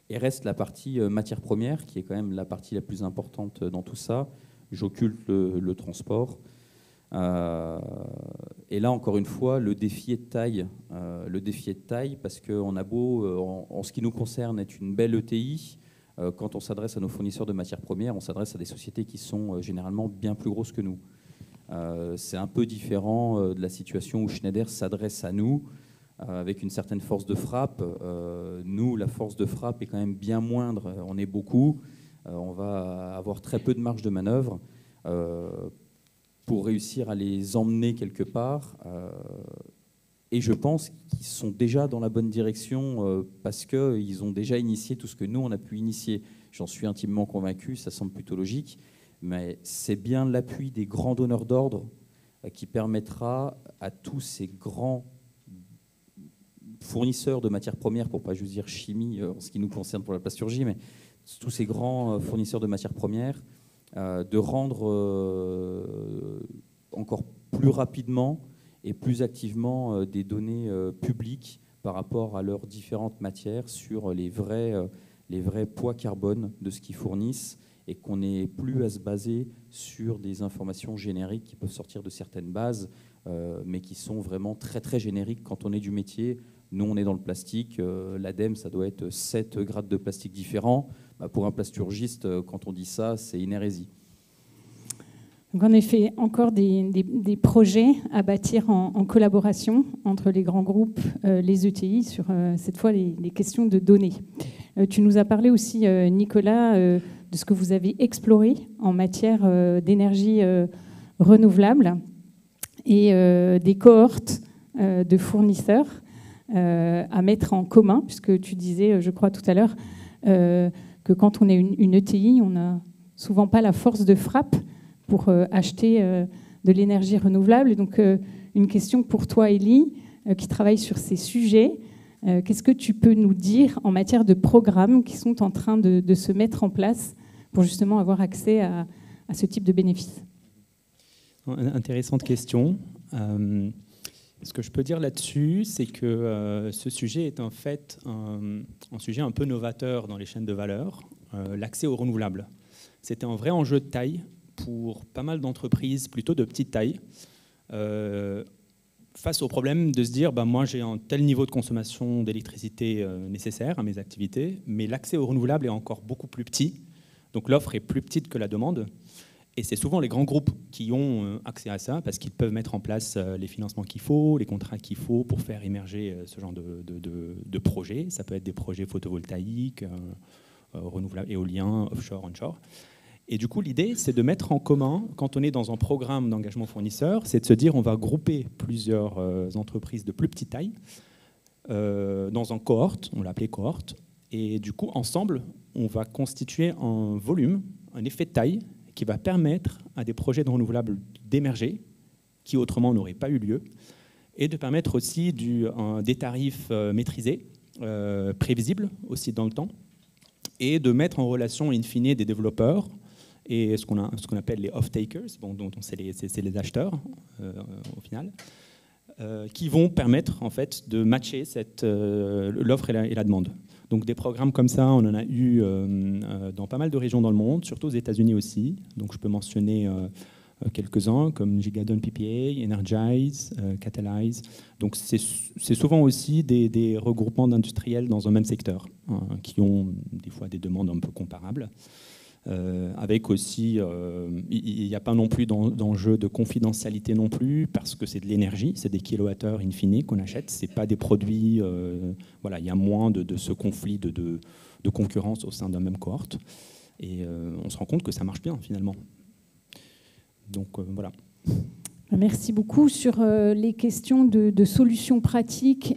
Et reste la partie matières premières, qui est quand même la partie la plus importante dans tout ça. J'occulte le transport. Et là, encore une fois, le défi est de taille. Parce qu'on a beau, en ce qui nous concerne, être une belle ETI, quand on s'adresse à nos fournisseurs de matières premières, on s'adresse à des sociétés qui sont généralement bien plus grosses que nous. C'est un peu différent de la situation où Schneider s'adresse à nous avec une certaine force de frappe. Nous, la force de frappe est quand même bien moindre. On est beaucoup. On va avoir très peu de marge de manœuvre pour réussir à les emmener quelque part. Et je pense qu'ils sont déjà dans la bonne direction parce qu'ils ont déjà initié tout ce que nous, on a pu initier. J'en suis intimement convaincu, ça semble plutôt logique, mais c'est bien l'appui des grands donneurs d'ordre qui permettra à tous ces grands fournisseurs de matières premières, pour ne pas juste dire chimie en ce qui nous concerne pour la plasturgie, mais tous ces grands fournisseurs de matières premières, de rendre encore plus rapidement et plus activement des données publiques par rapport à leurs différentes matières sur les vrais poids carbone de ce qu'ils fournissent et qu'on n'ait plus à se baser sur des informations génériques qui peuvent sortir de certaines bases, mais qui sont vraiment très très génériques quand on est du métier. Nous, on est dans le plastique. L'ADEME, ça doit être 7 grades de plastique différents. Pour un plasturgiste, quand on dit ça, c'est une hérésie. Donc en effet, encore des projets à bâtir en collaboration entre les grands groupes, les ETI, sur cette fois les questions de données. Tu nous as parlé aussi, Nicolas, de ce que vous avez exploré en matière d'énergie renouvelable et des cohortes de fournisseurs à mettre en commun, puisque tu disais, je crois tout à l'heure, que quand on est une ETI, on n'a souvent pas la force de frappe pour acheter de l'énergie renouvelable. Et donc, une question pour toi, Élie, qui travaille sur ces sujets. Qu'est-ce que tu peux nous dire en matière de programmes qui sont en train de se mettre en place pour justement avoir accès à ce type de bénéfices? Intéressante question. Ce que je peux dire là-dessus, c'est que ce sujet est en fait un sujet un peu novateur dans les chaînes de valeur, l'accès aux renouvelables. C'était un vrai enjeu de taille pour pas mal d'entreprises, plutôt de petite taille, face au problème de se dire moi j'ai un tel niveau de consommation d'électricité nécessaire à mes activités, mais l'accès aux renouvelables est encore beaucoup plus petit, donc l'offre est plus petite que la demande. Et c'est souvent les grands groupes qui ont accès à ça parce qu'ils peuvent mettre en place les financements qu'il faut, les contrats qu'il faut pour faire émerger ce genre de projets. Ça peut être des projets photovoltaïques, renouvelables, éoliens, offshore, onshore. Et du coup, l'idée, c'est de mettre en commun, quand on est dans un programme d'engagement fournisseur, c'est de se dire on va grouper plusieurs entreprises de plus petite taille dans un cohorte, on l'appelait cohorte. Et du coup, ensemble, on va constituer un volume, un effet de taille, qui va permettre à des projets de renouvelables d'émerger, qui autrement n'auraient pas eu lieu, et de permettre aussi des tarifs maîtrisés, prévisibles aussi dans le temps, et de mettre en relation in fine des développeurs et ce qu'on appelle les off-takers, dont c'est les acheteurs au final, qui vont permettre en fait de matcher l'offre et la demande. Donc des programmes comme ça, on en a eu dans pas mal de régions dans le monde, surtout aux États-Unis aussi. Donc je peux mentionner quelques-uns comme Gigadon PPA, Energize, Catalyze. Donc c'est souvent aussi des regroupements d'industriels dans un même secteur qui ont des fois des demandes un peu comparables. Avec aussi, il n'y a pas non plus d'enjeu de confidentialité non plus, parce que c'est de l'énergie, c'est des kilowattheures in fine qu'on achète, c'est pas des produits, voilà, il y a moins de ce conflit de concurrence au sein d'un même cohorte, et on se rend compte que ça marche bien finalement. Donc voilà. Merci beaucoup. Sur les questions de solutions pratiques,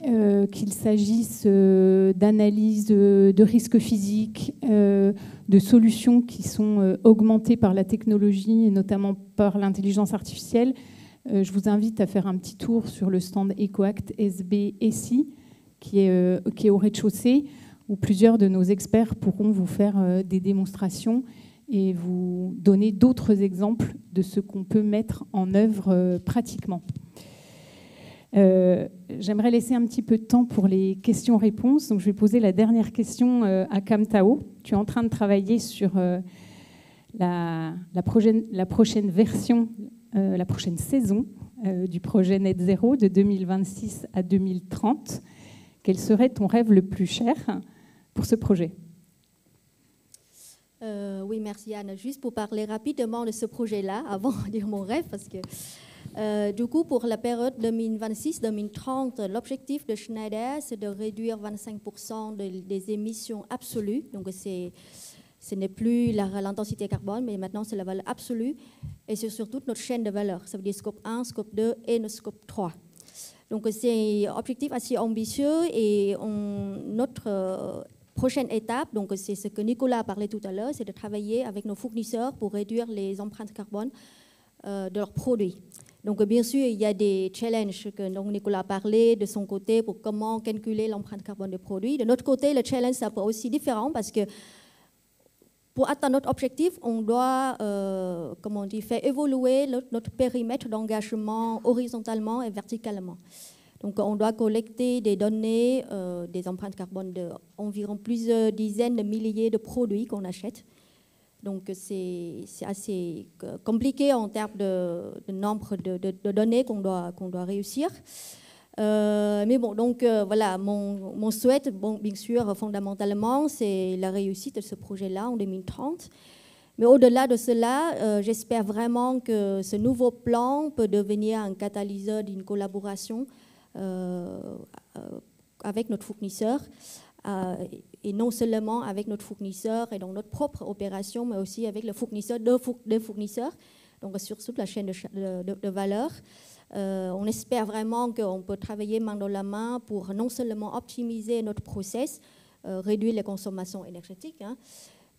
qu'il s'agisse d'analyse de risques physiques, de solutions qui sont augmentées par la technologie et notamment par l'intelligence artificielle, je vous invite à faire un petit tour sur le stand EcoAct SBSI qui est au rez-de-chaussée, où plusieurs de nos experts pourront vous faire des démonstrations et vous donner d'autres exemples de ce qu'on peut mettre en œuvre pratiquement. J'aimerais laisser un petit peu de temps pour les questions-réponses. Donc, je vais poser la dernière question à Cam Tao. Tu es en train de travailler sur la prochaine version, la prochaine saison du projet Net Zero de 2026 à 2030. Quel serait ton rêve le plus cher pour ce projet ? Oui, merci Anne. Juste pour parler rapidement de ce projet-là, avant de dire mon rêve, parce que du coup, pour la période 2026-2030, l'objectif de Schneider, c'est de réduire 25% des émissions absolues. Donc, ce n'est plus l'intensité carbone, mais maintenant, c'est la valeur absolue. Et c'est sur toute notre chaîne de valeur. Ça veut dire scope 1, scope 2 et le scope 3. Donc, c'est un objectif assez ambitieux et notre prochaine étape, donc c'est ce que Nicolas a parlé tout à l'heure, c'est de travailler avec nos fournisseurs pour réduire les empreintes carbone de leurs produits. Donc bien sûr, il y a des challenges que donc, Nicolas a parlé de son côté pour comment calculer l'empreinte carbone des produits. De notre côté, le challenge c'est aussi différent parce que pour atteindre notre objectif, on doit faire évoluer notre périmètre d'engagement horizontalement et verticalement. Donc, on doit collecter des données, des empreintes carbone d'environ plusieurs dizaines de milliers de produits qu'on achète. Donc, c'est assez compliqué en termes de nombre de données qu'on doit réussir. Mais bon, donc voilà, mon souhait, bon, bien sûr, fondamentalement, c'est la réussite de ce projet-là en 2030. Mais au-delà de cela, j'espère vraiment que ce nouveau plan peut devenir un catalyseur d'une collaboration avec notre fournisseur, et non seulement avec notre fournisseur et dans notre propre opération, mais aussi avec le fournisseur de fournisseurs, donc sur toute la chaîne de valeur. On espère vraiment qu'on peut travailler main dans la main pour non seulement optimiser notre process, réduire les consommations énergétiques,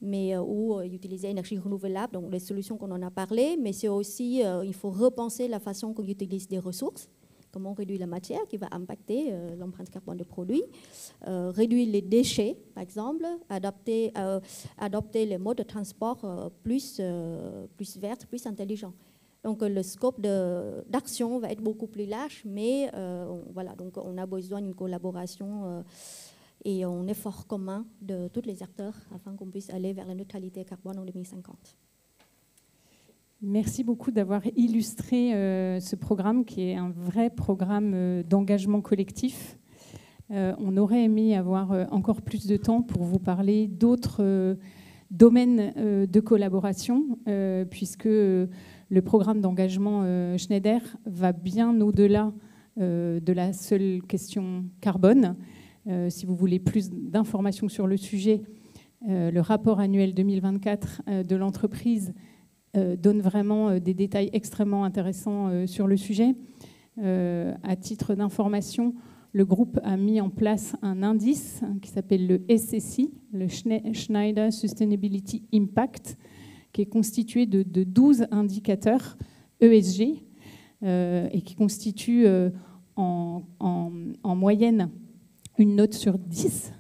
mais ou utiliser l'énergie renouvelable, donc les solutions qu'on en a parlé, mais c'est aussi, il faut repenser la façon qu'on utilise des ressources, comment réduire la matière qui va impacter l'empreinte carbone du produit, réduire les déchets, par exemple, adopter les modes de transport plus verts, plus intelligents. Donc le scope d'action va être beaucoup plus large, mais voilà, donc on a besoin d'une collaboration et un effort commun de tous les acteurs afin qu'on puisse aller vers la neutralité carbone en 2050. Merci beaucoup d'avoir illustré ce programme qui est un vrai programme d'engagement collectif. On aurait aimé avoir encore plus de temps pour vous parler d'autres domaines de collaboration, puisque le programme d'engagement Schneider va bien au-delà de la seule question carbone. Si vous voulez plus d'informations sur le sujet, le rapport annuel 2024 de l'entreprise donne vraiment des détails extrêmement intéressants sur le sujet. À titre d'information, le groupe a mis en place un indice qui s'appelle le SSI, le Schneider Sustainability Impact, qui est constitué de 12 indicateurs ESG et qui constitue en moyenne une note sur 10.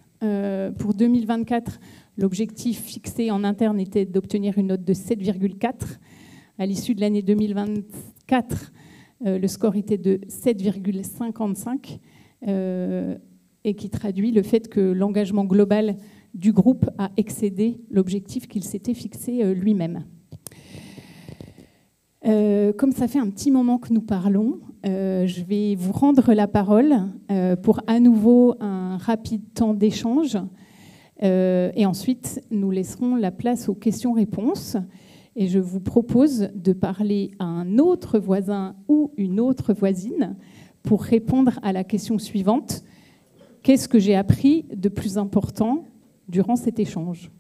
Pour 2024, l'objectif fixé en interne était d'obtenir une note de 7,4. À l'issue de l'année 2024, le score était de 7,55 et qui traduit le fait que l'engagement global du groupe a excédé l'objectif qu'il s'était fixé lui-même. Comme ça fait un petit moment que nous parlons, je vais vous rendre la parole pour à nouveau un rapide temps d'échange. Et ensuite, nous laisserons la place aux questions-réponses. Et je vous propose de parler à un autre voisin ou une autre voisine pour répondre à la question suivante. Qu'est-ce que j'ai appris de plus important durant cet échange?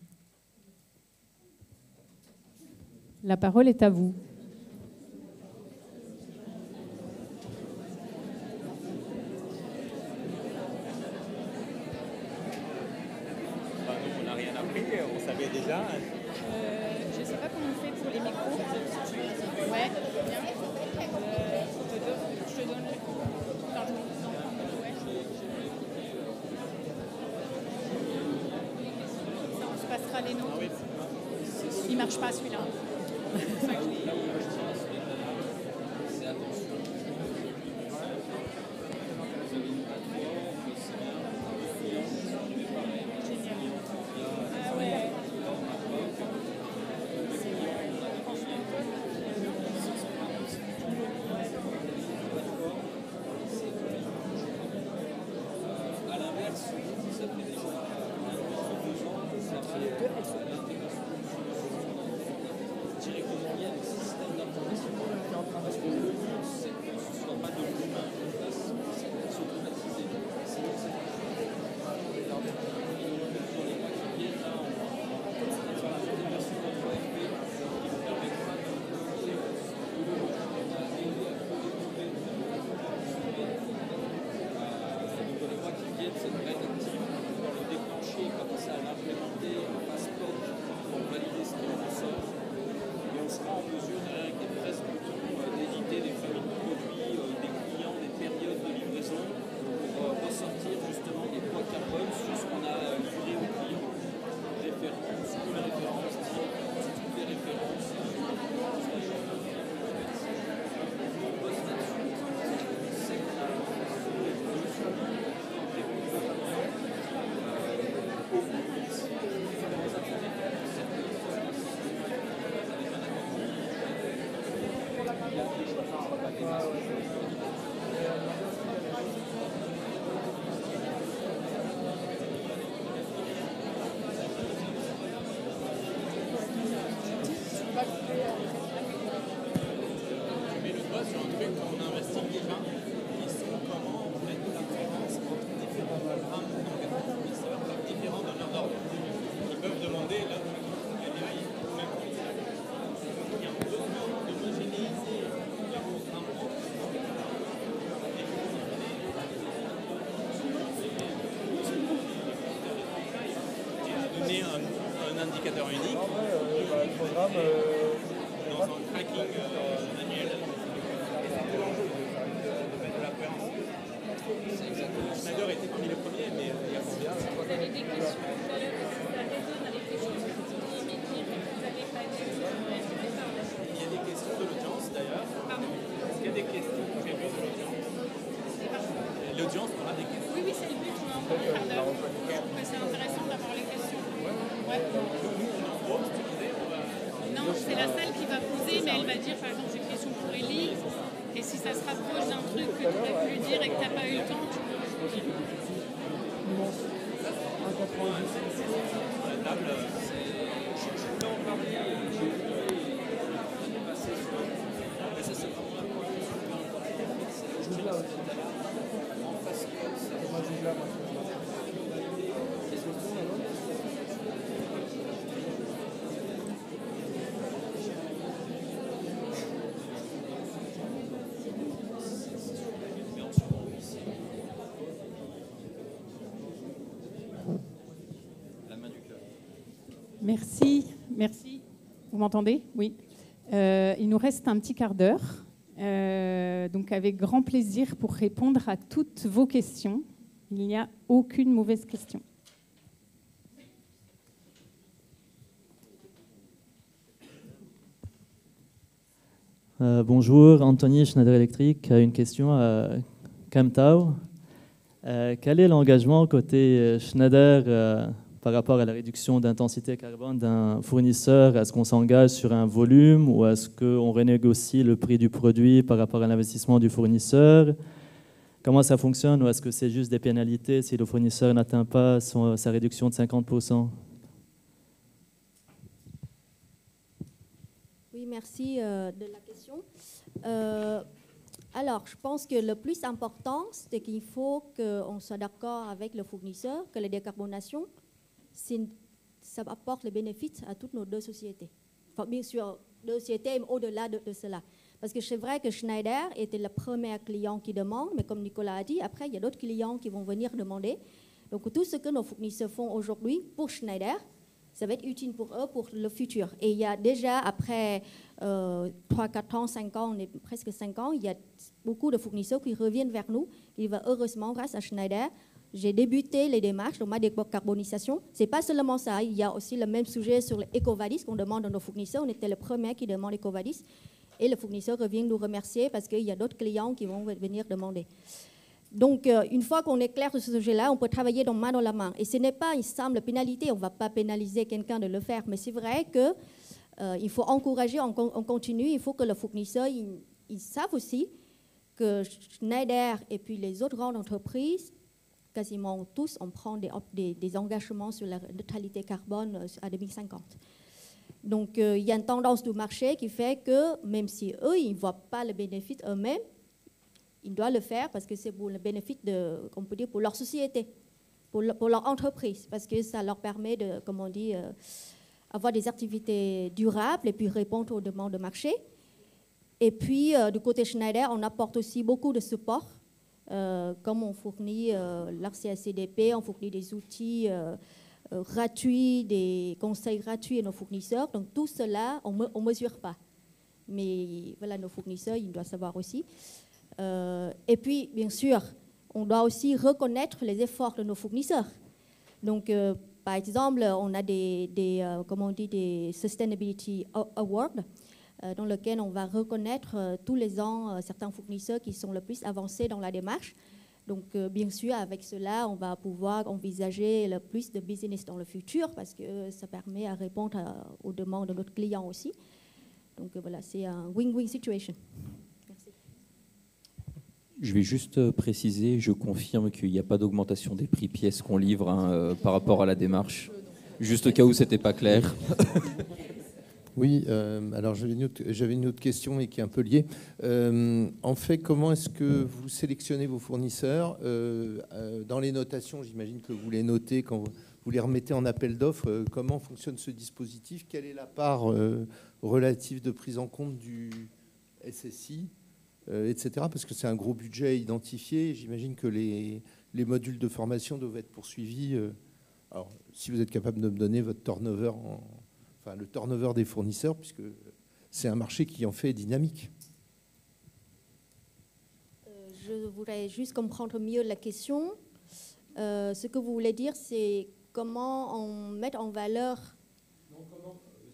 La parole est à vous. On savait déjà. Je ne sais pas comment on fait pour les micros. Ouais, bien. Je te donne. Attends, ça, on se passera les nôtres. Il ne marche pas celui-là. C'est ça que je dis. l'audience aura des questions. Oui, c'est le but, on a encore un quart d'heure. Je trouve que c'est intéressant d'avoir les questions. Ouais. Non, c'est la salle qui va poser, mais elle va dire, par exemple, j'ai une question pour Élie, et si ça se rapproche d'un truc que tu aurais pu lui dire et que tu n'as pas eu le temps, tu peux le dire. Merci, merci. Vous m'entendez? Oui. Il nous reste un petit quart d'heure. Donc avec grand plaisir pour répondre à toutes vos questions. Il n'y a aucune mauvaise question. Bonjour, Anthony, Schneider Electric. Une question à Camtao. Quel est l'engagement côté Schneider par rapport à la réduction d'intensité carbone d'un fournisseur? Est-ce qu'on s'engage sur un volume ou est-ce qu'on renégocie le prix du produit par rapport à l'investissement du fournisseur? Comment ça fonctionne? Ou est-ce que c'est juste des pénalités si le fournisseur n'atteint pas sa réduction de 50%? Oui, merci de la question. Alors, je pense que le plus important, c'est qu'il faut qu'on soit d'accord avec le fournisseur que la décarbonation, ça apporte les bénéfices à toutes nos deux sociétés. Enfin, bien sûr, deux sociétés, mais au-delà de cela. Parce que c'est vrai que Schneider était le premier client qui demande, mais comme Nicolas a dit, après, il y a d'autres clients qui vont venir demander. Donc, tout ce que nos fournisseurs font aujourd'hui pour Schneider, ça va être utile pour eux pour le futur. Et il y a déjà, après 3, 4 ans, 5 ans, on est presque 5 ans, il y a beaucoup de fournisseurs qui reviennent vers nous. Et heureusement, grâce à Schneider, j'ai débuté les démarches de ma décarbonisation. Ce n'est pas seulement ça, il y a aussi le même sujet sur l'EcoVadis qu'on demande à nos fournisseurs. On était le premier qui demande l'EcoVadis. Et le fournisseur revient nous remercier parce qu'il y a d'autres clients qui vont venir demander. Donc, une fois qu'on est clair sur ce sujet-là, on peut travailler main dans la main. Et ce n'est pas une simple pénalité, on ne va pas pénaliser quelqu'un de le faire, mais c'est vrai qu'il faut encourager, on continue, il faut que le fournisseur, ils savent aussi que Schneider et puis les autres grandes entreprises, quasiment tous, on prend des engagements sur la neutralité carbone à 2050. Donc, il y a une tendance du marché qui fait que même si eux, ils ne voient pas le bénéfice eux-mêmes, ils doivent le faire parce que c'est pour le bénéfice on peut dire, pour leur société, pour leur entreprise, parce que ça leur permet de, comme on dit, avoir des activités durables et puis répondre aux demandes de marché. Et puis, du côté Schneider, on apporte aussi beaucoup de support, comme on fournit l'RCSCDP, on fournit des outils gratuits, des conseils gratuits à nos fournisseurs. Donc, tout cela, on ne mesure pas. Mais voilà, nos fournisseurs, ils doivent savoir aussi. Et puis, bien sûr, on doit aussi reconnaître les efforts de nos fournisseurs. Donc, par exemple, on a comment on dit, des Sustainability Awards, dans lesquels on va reconnaître tous les ans certains fournisseurs qui sont le plus avancés dans la démarche. Donc, bien sûr, avec cela, on va pouvoir envisager le plus de business dans le futur parce que ça permet à répondre aux demandes de notre client aussi. Donc, voilà, c'est un win-win situation. Je vais juste préciser, je confirme qu'il n'y a pas d'augmentation des prix pièces qu'on livre par rapport à la démarche. Juste au cas où ce n'était pas clair. Oui, alors j'avais une autre question et qui est un peu liée. En fait, comment est-ce que vous sélectionnez vos fournisseurs dans les notations? J'imagine que vous les notez quand vous les remettez en appel d'offres. Comment fonctionne ce dispositif? Quelle est la part relative de prise en compte du SSI, etc. Parce que c'est un gros budget identifié. J'imagine que les modules de formation doivent être poursuivis. Alors, si vous êtes capable de me donner votre turnover, le turnover des fournisseurs, puisque c'est un marché qui en fait dynamique. Je voudrais juste comprendre mieux la question. Ce que vous voulez dire, c'est comment on met en valeur... Donc,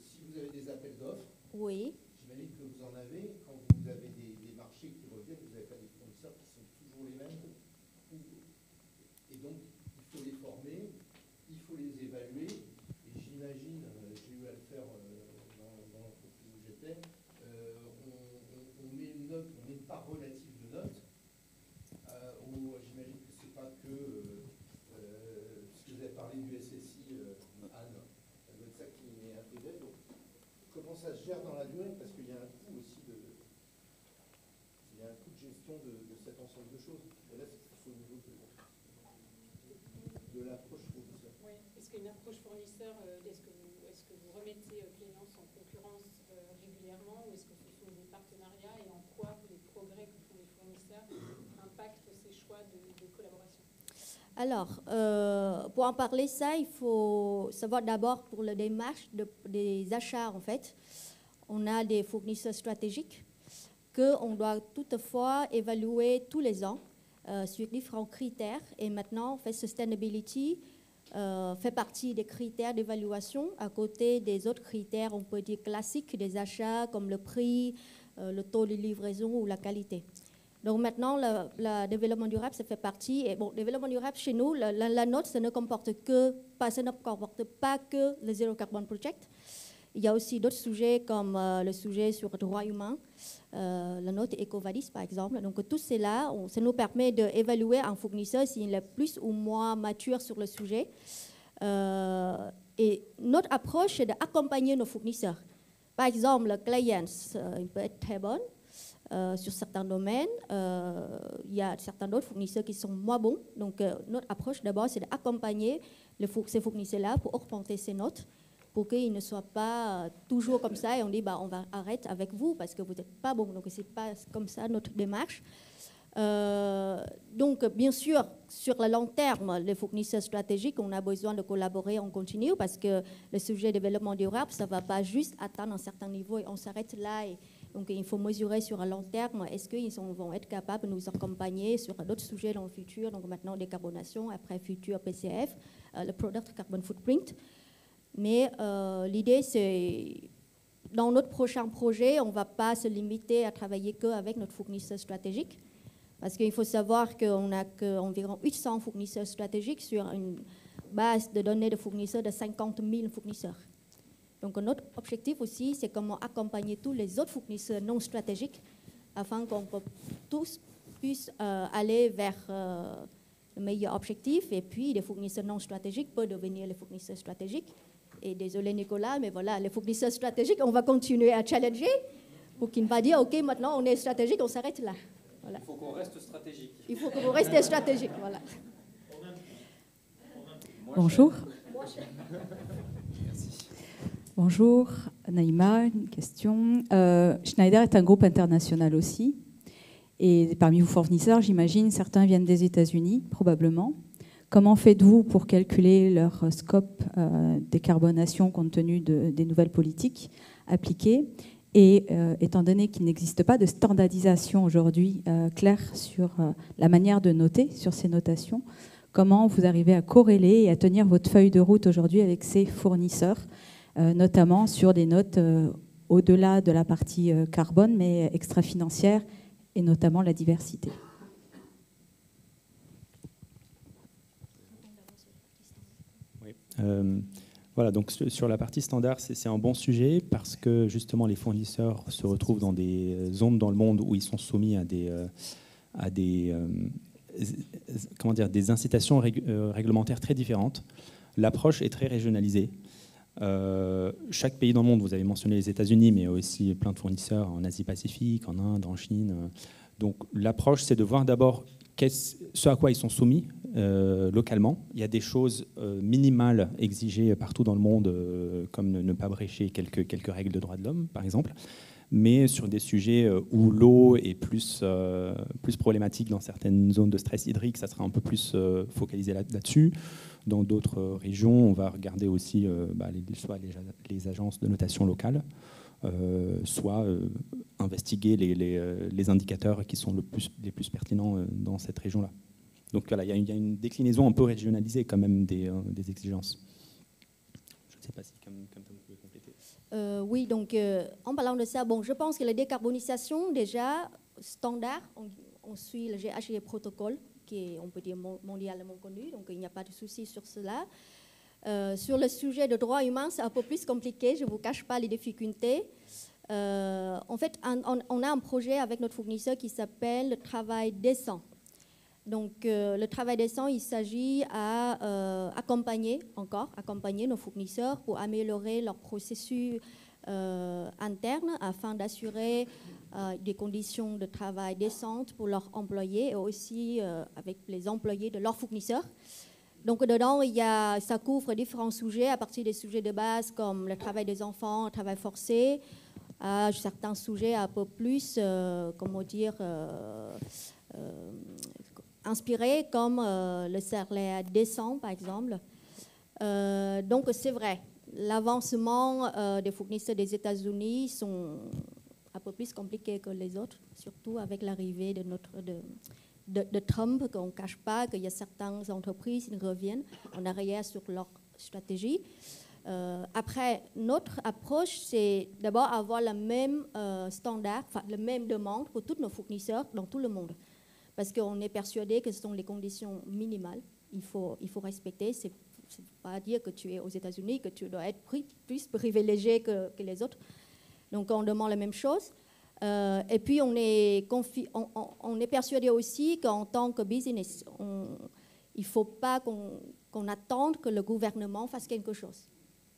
si vous avez des appels d'offres, oui. J'imagine que vous en avez. Quand vous avez des marchés qui reviennent, vous n'avez pas des fournisseurs qui sont toujours les mêmes. part relative de notes, où j'imagine que ce n'est pas que, puisque vous avez parlé du SSI, Anne, ça doit être ça qui est intégré. Donc, comment ça se gère dans la durée? Parce qu'il y a un coût aussi de gestion de cet ensemble de choses. Et là, c'est plus au niveau de l'approche fournisseur. Oui. Est-ce qu'une approche fournisseur, est-ce que vous remettez Clémence en concurrence régulièrement, ou est-ce que ce sont des partenariats, et en quoi les progrès que font les fournisseurs impactent ces choix de collaboration? Alors, pour en parler ça, il faut savoir d'abord pour la démarche des achats, en fait, on a des fournisseurs stratégiques qu'on doit toutefois évaluer tous les ans sur différents critères. Et maintenant, en fait, sustainability fait partie des critères d'évaluation à côté des autres critères, on peut dire classiques, des achats comme le prix, le taux de livraison ou la qualité. Donc maintenant, le développement durable, ça fait partie. Et bon, développement durable, chez nous, la note, ça ne comporte pas que le Zero Carbon Project. Il y a aussi d'autres sujets comme le sujet sur le droit humain, la note EcoVadis par exemple. Donc tout cela, ça nous permet d'évaluer un fournisseur s'il est plus ou moins mature sur le sujet. Et notre approche, c'est d'accompagner nos fournisseurs. Par exemple, le client, il peut être très bon sur certains domaines. Il y a certains autres fournisseurs qui sont moins bons. Donc notre approche d'abord, c'est d'accompagner ces fournisseurs-là pour augmenter ces notes, pour qu'ils ne soient pas toujours comme ça et on dit on va arrêter avec vous parce que vous n'êtes pas bon. Donc ce n'est pas comme ça notre démarche. Donc bien sûr, sur le long terme, les fournisseurs stratégiques, on a besoin de collaborer en continu parce que le sujet de développement durable, ça ne va pas juste atteindre un certain niveau et on s'arrête là. Donc il faut mesurer sur un long terme, est-ce qu'ils vont être capables de nous accompagner sur d'autres sujets dans le futur, donc maintenant décarbonation, après futur PCF, le Product Carbon Footprint. Mais l'idée, c'est, dans notre prochain projet, on ne va pas se limiter à travailler qu'avec notre fournisseur stratégique, parce qu'il faut savoir qu'on n'a qu'environ 800 fournisseurs stratégiques sur une base de données de fournisseurs de 50 000 fournisseurs. Donc notre objectif aussi, c'est comment accompagner tous les autres fournisseurs non stratégiques afin qu'on tous puissent aller vers le meilleur objectif, et puis les fournisseurs non stratégiques peuvent devenir les fournisseurs stratégiques. Et désolé Nicolas, mais voilà, les fournisseurs stratégiques, on va continuer à challenger pour qu'ils ne pas dire, OK, maintenant on est stratégique, on s'arrête là. Voilà. Il faut qu'on reste stratégique. Il faut que vous restiez stratégique, voilà. Bonjour. Bonjour, Naïma, une question. Schneider est un groupe international aussi. Et parmi vos fournisseurs, j'imagine, certains viennent des États-Unis, probablement. Comment faites-vous pour calculer leur scope décarbonation compte tenu des nouvelles politiques appliquées? Et étant donné qu'il n'existe pas de standardisation aujourd'hui claire sur la manière de noter, sur ces notations, comment vous arrivez à corréler et à tenir votre feuille de route aujourd'hui avec ces fournisseurs, notamment sur des notes au-delà de la partie carbone, mais extra-financière, et notamment la diversité? Voilà, donc sur la partie standard, c'est un bon sujet parce que justement les fournisseurs se retrouvent dans des zones dans le monde où ils sont soumis à des incitations réglementaires très différentes. L'approche est très régionalisée. Chaque pays dans le monde, vous avez mentionné les États-Unis, mais aussi plein de fournisseurs en Asie-Pacifique, en Inde, en Chine. Donc l'approche, c'est de voir d'abord ce à quoi ils sont soumis localement. Il y a des choses minimales exigées partout dans le monde, comme ne pas brécher quelques règles de droits de l'homme, par exemple. Mais sur des sujets où l'eau est plus problématique dans certaines zones de stress hydrique, ça sera un peu plus focalisé là-dessus. Dans d'autres régions, on va regarder aussi soit les agences de notation locales, soit investiguer les indicateurs qui sont les plus pertinents dans cette région-là. Donc voilà, il y a une déclinaison un peu régionalisée quand même des exigences. Je ne sais pas si comme vous pouvez compléter. Oui, donc en parlant de ça, je pense que la décarbonisation, déjà, standard, on suit le GHG protocole, qui est, on peut dire, mondialement connu, donc il n'y a pas de souci sur cela. Sur le sujet de droits humains, c'est un peu plus compliqué, je ne vous cache pas les difficultés. en fait, on a un projet avec notre fournisseur qui s'appelle le travail décent. Donc, le travail décent, il s'agit accompagner nos fournisseurs pour améliorer leur processus interne afin d'assurer des conditions de travail décentes pour leurs employés et aussi avec les employés de leurs fournisseurs. Donc, dedans, ça couvre différents sujets, à partir des sujets de base comme le travail des enfants, le travail forcé, à certains sujets un peu plus, inspirés comme le salaire décent, par exemple. Donc, c'est vrai, l'avancement des fournisseurs des États-Unis sont un peu plus compliqués que les autres, surtout avec l'arrivée de Trump, qu'on ne cache pas qu'il y a certaines entreprises qui reviennent en arrière sur leur stratégie. Après, notre approche, c'est d'abord avoir le même standard, la même demande pour tous nos fournisseurs dans tout le monde. Parce qu'on est persuadé que ce sont les conditions minimales. Il faut respecter. C'est pas dire que tu es aux États-Unis, que tu dois être plus privilégié que les autres. Donc, on demande la même chose. Et puis, on est persuadé aussi qu'en tant que business, il ne faut pas qu'on attende que le gouvernement fasse quelque chose.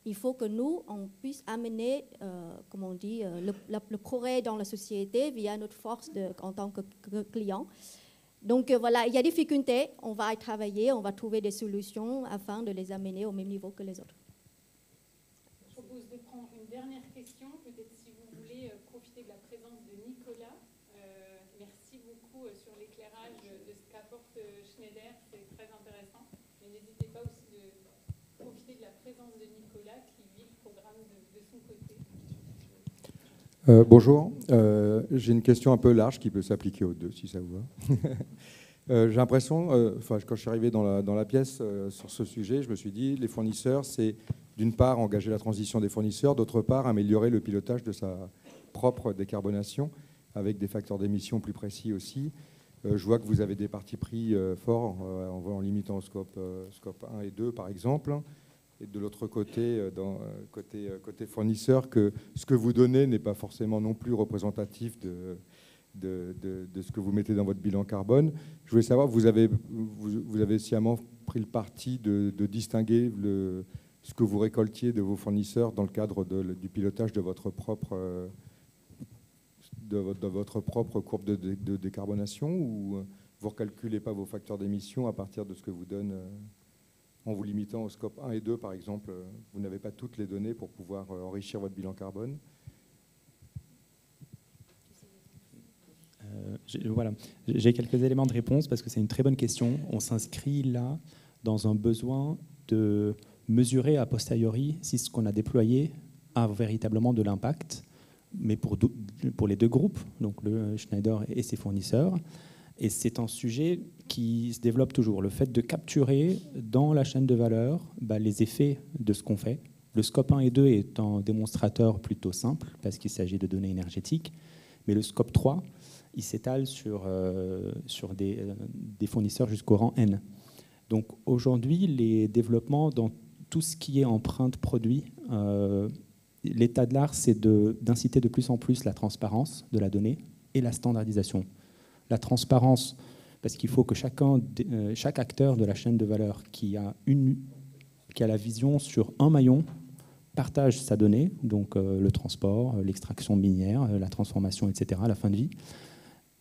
Il faut que nous, on puisse amener, le progrès dans la société via notre force en tant que client. Donc voilà, il y a des difficultés, on va y travailler, on va trouver des solutions afin de les amener au même niveau que les autres. Je propose de prendre une dernière question, peut-être si vous voulez profiter de la présence de Nicolas. Merci beaucoup sur l'éclairage de ce qu'apporte Schneider, c'est très intéressant. Mais n'hésitez pas aussi de profiter de la présence de Nicolas qui vit le programme de son côté. Bonjour, j'ai une question un peu large qui peut s'appliquer aux deux, si ça vous va. J'ai l'impression, quand je suis arrivé dans la pièce sur ce sujet, je me suis dit, les fournisseurs, c'est d'une part engager la transition des fournisseurs, d'autre part améliorer le pilotage de sa propre décarbonation, avec des facteurs d'émission plus précis aussi. Je vois que vous avez des partis pris forts en limitant au scope 1 et 2, par exemple. Et de l'autre côté, côté fournisseur, que ce que vous donnez n'est pas forcément non plus représentatif de ce que vous mettez dans votre bilan carbone. Je voulais savoir, vous avez sciemment pris le parti de distinguer ce que vous récoltiez de vos fournisseurs dans le cadre du pilotage de votre propre courbe de décarbonation, ou vous ne recalculez pas vos facteurs d'émission à partir de ce que vous donne en vous limitant au scope 1 et 2, par exemple, vous n'avez pas toutes les données pour pouvoir enrichir votre bilan carbone? Voilà, j'ai quelques éléments de réponse parce que c'est une très bonne question. On s'inscrit là dans un besoin de mesurer a posteriori si ce qu'on a déployé a véritablement de l'impact, mais pour les deux groupes, donc le Schneider et ses fournisseurs. Et c'est un sujet qui se développe toujours. Le fait de capturer dans la chaîne de valeur les effets de ce qu'on fait. Le scope 1 et 2 est un démonstrateur plutôt simple parce qu'il s'agit de données énergétiques. Mais le scope 3, il s'étale sur des fournisseurs jusqu'au rang N. Donc aujourd'hui, les développements dans tout ce qui est empreinte produit, l'état de l'art, c'est d'inciter de plus en plus la transparence de la donnée et la standardisation. La transparence, parce qu'il faut que chaque acteur de la chaîne de valeur qui a la vision sur un maillon partage sa donnée, donc le transport, l'extraction minière, la transformation, etc., la fin de vie.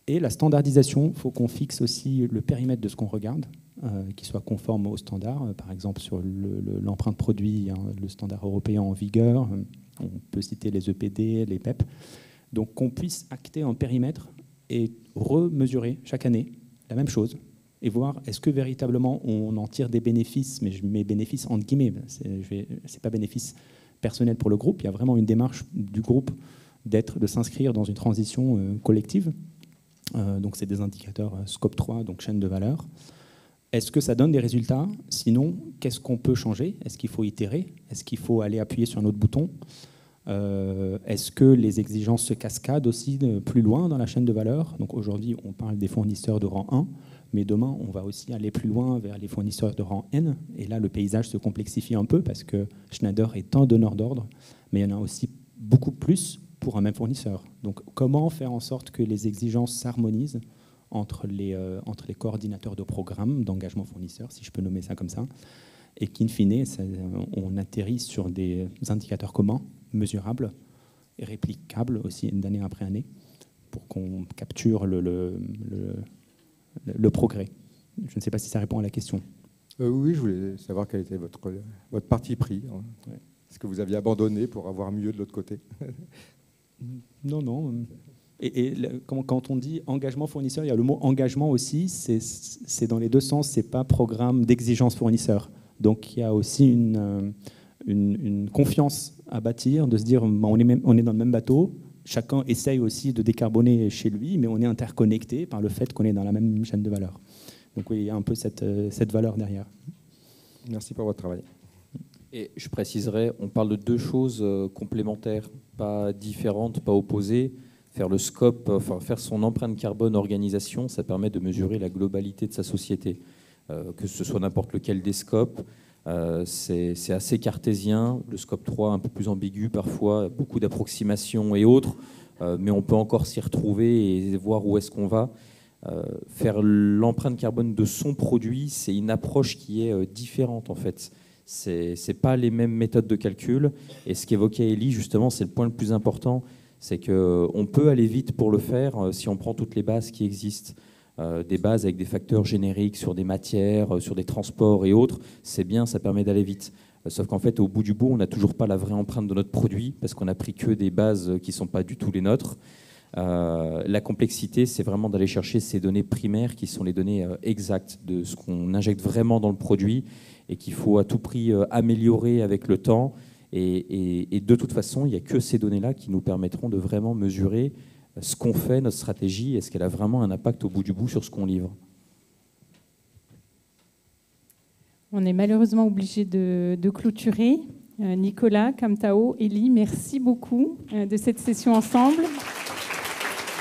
Et la standardisation, il faut qu'on fixe aussi le périmètre de ce qu'on regarde, qui soit conforme aux standards. Par exemple, sur l'empreinte produit, le standard européen en vigueur, on peut citer les EPD, les PEP. Donc qu'on puisse acter un périmètre et remesurer chaque année la même chose et voir est-ce que véritablement on en tire des bénéfices, mais je mets bénéfices entre guillemets, c'est pas bénéfice personnel pour le groupe, il y a vraiment une démarche du groupe de s'inscrire dans une transition collective. Donc c'est des indicateurs scope 3, donc chaîne de valeur. Est-ce que ça donne des résultats? Sinon, qu'est-ce qu'on peut changer? Est-ce qu'il faut itérer? Est-ce qu'il faut aller appuyer sur un autre bouton? Est-ce que les exigences se cascadent aussi plus loin dans la chaîne de valeur? Donc aujourd'hui, on parle des fournisseurs de rang 1, mais demain, on va aussi aller plus loin vers les fournisseurs de rang N. Et là, le paysage se complexifie un peu parce que Schneider est un donneur d'ordre, mais il y en a aussi beaucoup plus pour un même fournisseur. Donc, comment faire en sorte que les exigences s'harmonisent entre les coordinateurs de programmes d'engagement fournisseur, si je peux nommer ça comme ça, et qu'in fine, on atterrit sur des indicateurs communs, mesurables et réplicables aussi d'année après année, pour qu'on capture le progrès. Je ne sais pas si ça répond à la question. Oui, je voulais savoir quel était votre parti pris. Ouais. Est-ce que vous aviez abandonné pour avoir mieux de l'autre côté? Non. Et quand on dit engagement fournisseur, il y a le mot engagement aussi, c'est dans les deux sens, c'est pas programme d'exigence fournisseur. Donc il y a aussi une confiance à bâtir, de se dire on est dans le même bateau, chacun essaye aussi de décarboner chez lui, mais on est interconnecté par le fait qu'on est dans la même chaîne de valeur. Donc oui, il y a un peu cette valeur derrière. Merci pour votre travail. Et je préciserai, on parle de deux choses complémentaires, pas différentes, pas opposées. Faire le scope, enfin faire son empreinte carbone organisation, ça permet de mesurer la globalité de sa société. Que ce soit n'importe lequel des scopes, c'est assez cartésien. Le scope 3 un peu plus ambigu parfois, beaucoup d'approximations et autres, mais on peut encore s'y retrouver et voir où est-ce qu'on va. Faire l'empreinte carbone de son produit, c'est une approche qui est différente en fait. C'est pas les mêmes méthodes de calcul. Et ce qu'évoquait Elie, justement, c'est le point le plus important, c'est qu'on peut aller vite pour le faire si on prend toutes les bases qui existent. Des bases avec des facteurs génériques sur des matières, sur des transports et autres, c'est bien, ça permet d'aller vite. Sauf qu'en fait, au bout du bout, on n'a toujours pas la vraie empreinte de notre produit parce qu'on n'a pris que des bases qui ne sont pas du tout les nôtres. La complexité, c'est vraiment d'aller chercher ces données primaires qui sont les données exactes de ce qu'on injecte vraiment dans le produit et qu'il faut à tout prix améliorer avec le temps. Et de toute façon, il n'y a que ces données-là qui nous permettront de vraiment mesurer ce qu'on fait, notre stratégie, est-ce qu'elle a vraiment un impact au bout du bout sur ce qu'on livre. On est malheureusement obligé de clôturer. Nicolas, Kamtao, Elie, merci beaucoup de cette session ensemble.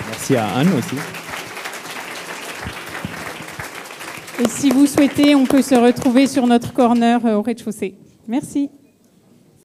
Merci à Anne aussi. Et si vous souhaitez, on peut se retrouver sur notre corner au rez-de-chaussée. Merci.